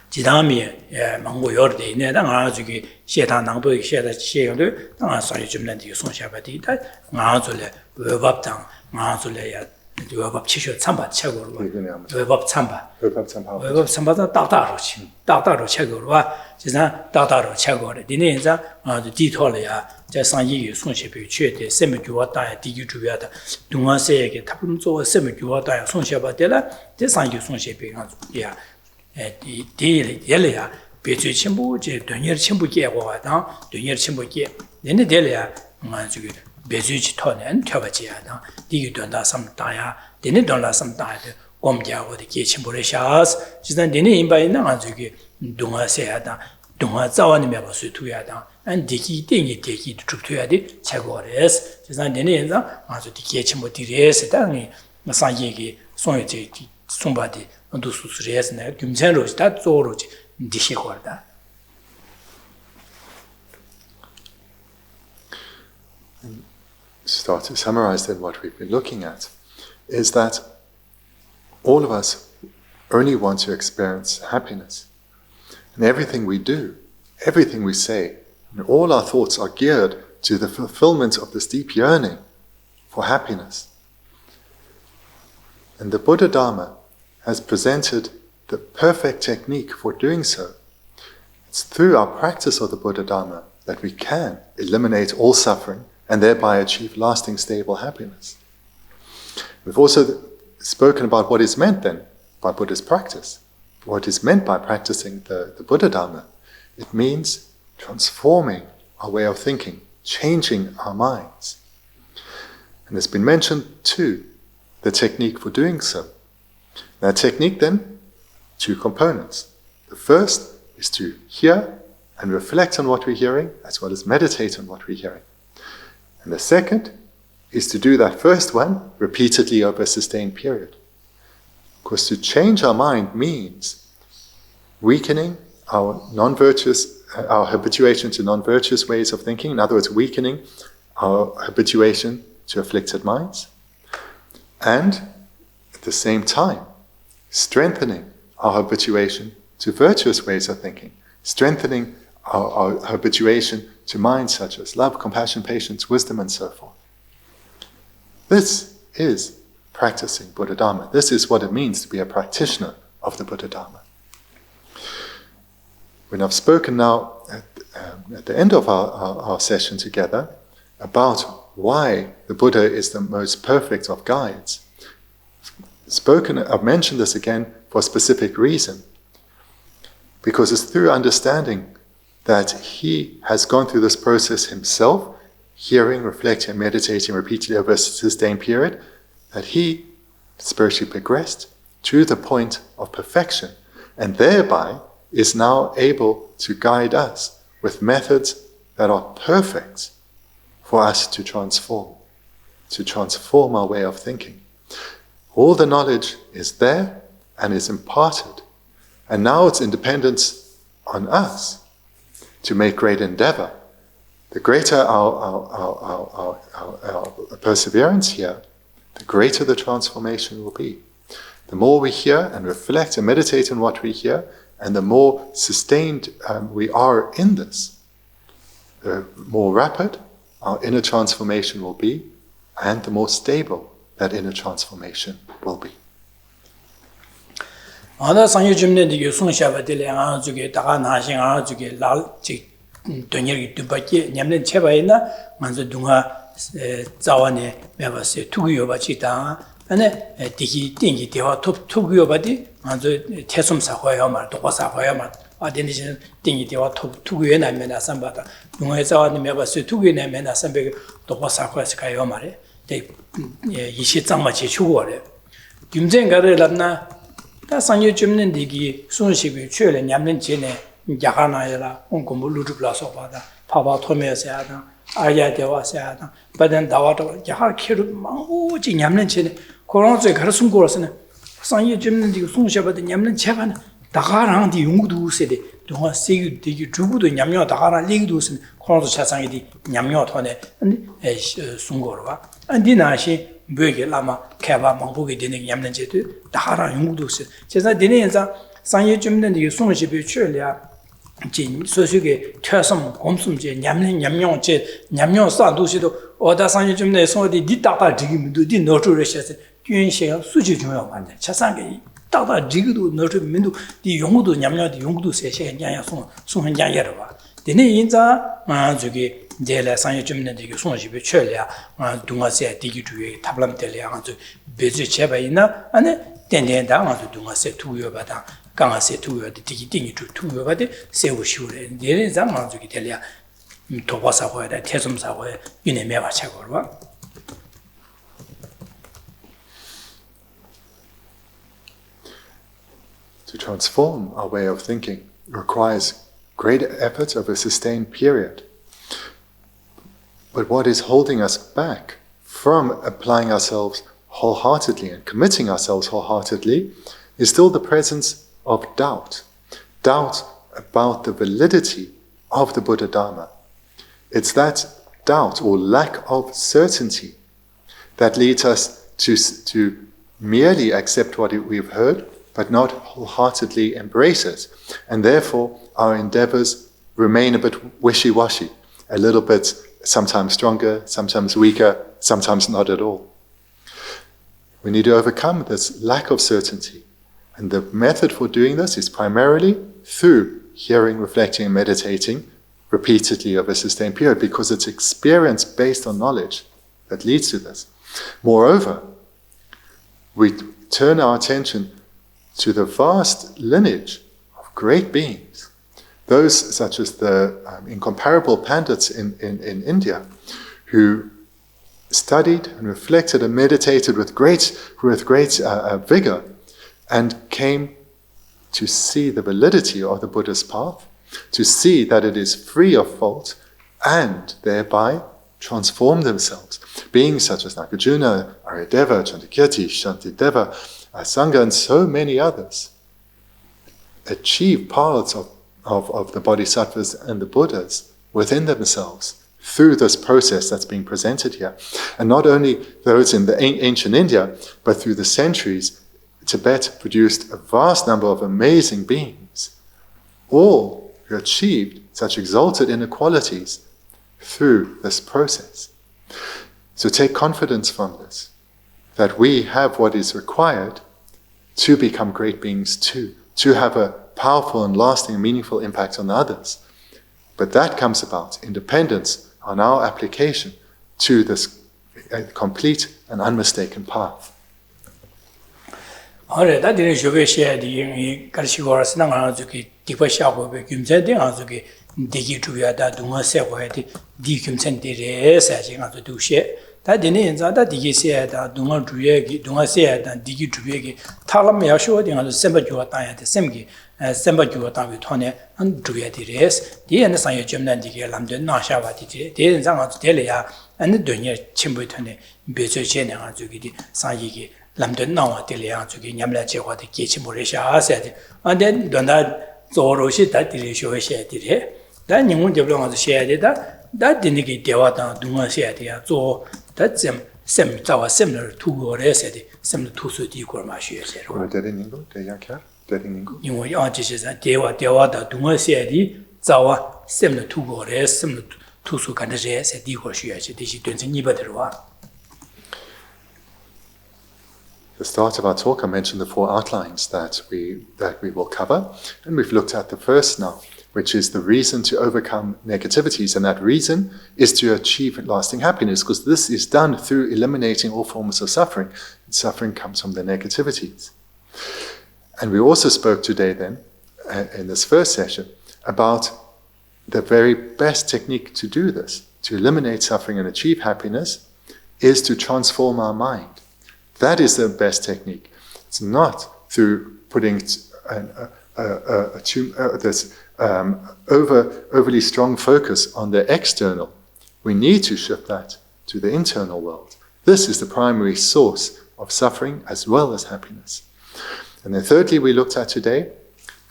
지다미 망고 요르데 네다 아주기 셰다 낭도 셰다 셰요도 다 상예 좀는데 송샤바디 다 아주레 외밥당 아주레야 외밥 치셔 참바 책으로 외밥 참바다 따따로 책으로 와 지나 따따로 책으로 디네자 아주 디토려야 자 상이유 송셰비 최대 세미주와다 디규주야다 동아세에게 탑음조 세미주와다 송셰바데라 제 상이유 송셰비 야 디엘이야 배주 친구제 돈여 친구께고다 돈여 친구께 내내 될이야 아주 배주지 토는 켜바지야다 디규돈다 삼다야 데네 돈라 삼다야 곰자고데 계침보레샤스 지난 데네 인바이나 아주기 동아세야다 동아 자원이 메버스 투야다 안 디기 땡이 디기 툭투야디 차고레스 지난 데네 인자 아주 디계침보 디레스 당이 마사예기 송여제 송바디 언두수스레스네 김전로스다 쪼로지 디시고르다 Start to summarize then what we've been looking at is that all of us only want to experience happiness. And everything we do, everything we say, and all our thoughts are geared to the fulfillment of this deep yearning for happiness. And the Buddhadharma has presented the perfect technique for doing so. It's through our practice of the Buddhadharma that we can eliminate all suffering and thereby achieve lasting, stable happiness. We've also spoken about what is meant then by Buddhist practice. what is meant by practicing the Buddhadharma, it means transforming our way of thinking, changing our minds. And it's been mentioned too, the technique for doing so. That technique then, 2 components. The first is to hear and reflect on what we're hearing, as well as meditate on what we're hearing. And the second is to do that first one repeatedly over a sustained period. Of course, to change our mind means weakening our non-virtuous, our habituation to non-virtuous ways of thinking. In other words, weakening our habituation to afflicted minds. And at the same time, strengthening our habituation to virtuous ways of thinking, strengthening our habituation to minds such as love, compassion, patience, wisdom, and so forth. This is practicing Buddhadharma. This is what it means to be a practitioner of the Buddhadharma. When I've spoken now at the end of our session together about why the Buddha is the most perfect of guides, I've mentioned this again for a specific reason, because it's through understanding that he has gone through this process himself, hearing, reflecting, meditating repeatedly over a sustained period, that he spiritually progressed to the point of perfection, and thereby is now able to guide us with methods that are perfect for us to transform our way of thinking. All the knowledge is there and is imparted, and now it's independence on us to make great endeavor. The greater our perseverance here, the greater the transformation will be. The more we hear and reflect and meditate on what we hear, and the more sustained we are in this, the more rapid our inner transformation will be, and the more stable that inner transformation will be. 아나 상유 점내도 요송 샤바들 아 저게 다가 나신 아 저게 랄지 돈여기 두바께 냠는 체바이나 먼저 둥아 자원에 매바세 투구요 바치다 안에 디기 띵기 대화 투구요 바디 먼저 태솜 사고야 말 도과 사고야 말 아데니신 띵기 대화 투구요 나면 아산바다 둥아 자원에 매바세 투구요 나면 아산베 도과 사고야스 가요 말에 대 이시 장마 제추고래 김쟁가를 람나 다 상유 점는 디기 순식이 최래 냠는 전에 야가나야라 공부 루르블라서 받아 파바 토메서야다 아야 대와서야다 바든 다와도 야할 키르 망오지 냠는 전에 코로나에 가르순 거라서는 상유 점는 디기 순시바도 냠는 제가는 다가랑 디 용구도 세대 동화 세기 디기 주부도 냠녀 다가랑 리기도 쓰는 코로나 차상이 디 냠녀 토네 순거와 안디나시 böge lama kaba mangboge dene yamnen je tu dahara yungdu se jesa dene yanza sangye jumden de songje be chölya jin sosuge tösum gomsum je nyamlen nyamyon je nyamyon sa do shi do oda sangye jumden songde di data digi mindu di notu reshase gyun she suji jumyo mande chasange data digi do notu mindu di yungdu nyamyon di yungdu se she nyanya song nya yero ba dene yanza 저기 제라 상여 줌는 되게 손집에 쳐려 동아세 디기 주에 탑람 때려 아주 베지 제바이나 안에 땡땡다 아주 동아세 투여 바다 강아세 투여 디기 띵이 투여 바데 세우시오래 내는 장아 저기 tel려 도바사고야 태솜사고야 이내 매바 차고로 봐 To transform our way of thinking requires great effort over a sustained period. But what is holding us back from applying ourselves wholeheartedly and committing ourselves wholeheartedly is still the presence of doubt. Doubt about the validity of the Buddhadharma. It's that doubt or lack of certainty that leads us to merely accept what we've heard, but not wholeheartedly embrace it. And therefore, our endeavors remain a bit wishy-washy, a little bit sometimes stronger, sometimes weaker, sometimes not at all. We need to overcome this lack of certainty. And the method for doing this is primarily through hearing, reflecting, and meditating repeatedly over a sustained period, because it's experience based on knowledge that leads to this. Moreover, we turn our attention to the vast lineage of great beings, those such as the incomparable Pandits in India, who studied and reflected and meditated with great vigor, and came to see the validity of the Buddha's path, to see that it is free of fault, and thereby transform themselves. Beings such as Nagarjuna, Aryadeva, Chandrakirti, Shantideva, Sangha, and so many others achieve parts of the Bodhisattvas and the Buddhas within themselves through this process that's being presented here. And not only those in the ancient India, but through the centuries, Tibet produced a vast number of amazing beings, all who achieved such exalted inner qualities through this process. So take confidence from this, that we have what is required to become great beings too, to have a powerful and lasting and meaningful impact on others. But that comes about in dependence on our application to this complete and unmistaken path. Alright, that didn't show share the Karshikoras Nangazuki, Dipashago, Gumzending Azuki, Digi to Yada, Dunga Sewa, Dicum Sentires, as you have to do share. That didn't that Digi said that Dunga Druegi, Dunga said, and Digi Druegi, Talamia showed in the Sembajua time at the Semgi, Sembajua time with Tone, and Druetires, the end San Jumnan Digi Lamden, Nashavati, the end Zanga Delia, and the Dunya Chimbutone, Bezuchen and Azuki, Sayigi. Lamden now Delia to Yamla Chewa, the Kitchen Morisha said, and then done that Zoroshi that did show a share did he? Then you won't belong on the share that didn't get Dewata, Dunga share, so that's similar to or similar to Sudi Kormashi. You were artists and Dewata, Dunga share, Zawa, similar to or similar to Sukanaje, said Dikoshi, she turns in Nibaterwa. The start of our talk, I mentioned the 4 outlines that we will cover, and we've looked at the first now, which is the reason to overcome negativities, and that reason is to achieve lasting happiness, because this is done through eliminating all forms of suffering. And suffering comes from the negativities. And we also spoke today then, in this first session, about the very best technique to do this, to eliminate suffering and achieve happiness, is to transform our mind. That is the best technique. It's not through putting this overly strong focus on the external. We need to shift that to the internal world. This is the primary source of suffering as well as happiness. And then thirdly, we looked at today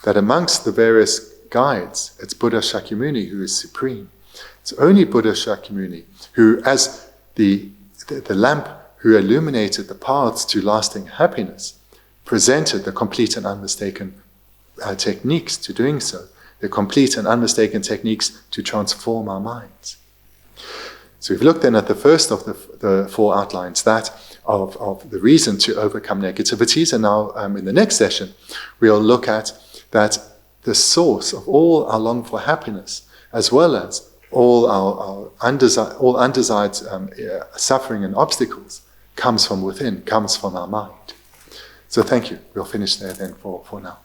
that amongst the various guides, it's Buddha Shakyamuni who is supreme. It's only Buddha Shakyamuni who, as the lamp who illuminated the paths to lasting happiness, presented the complete and unmistaken techniques to doing so, the complete and unmistaken techniques to transform our minds. So we've looked then at the first of the 4 outlines, that of the reason to overcome negativities, and now in the next session we'll look at that the source of all our longed for happiness, as well as all our undesired suffering and obstacles, comes from within, comes from our mind. So thank you. We'll finish there then for now.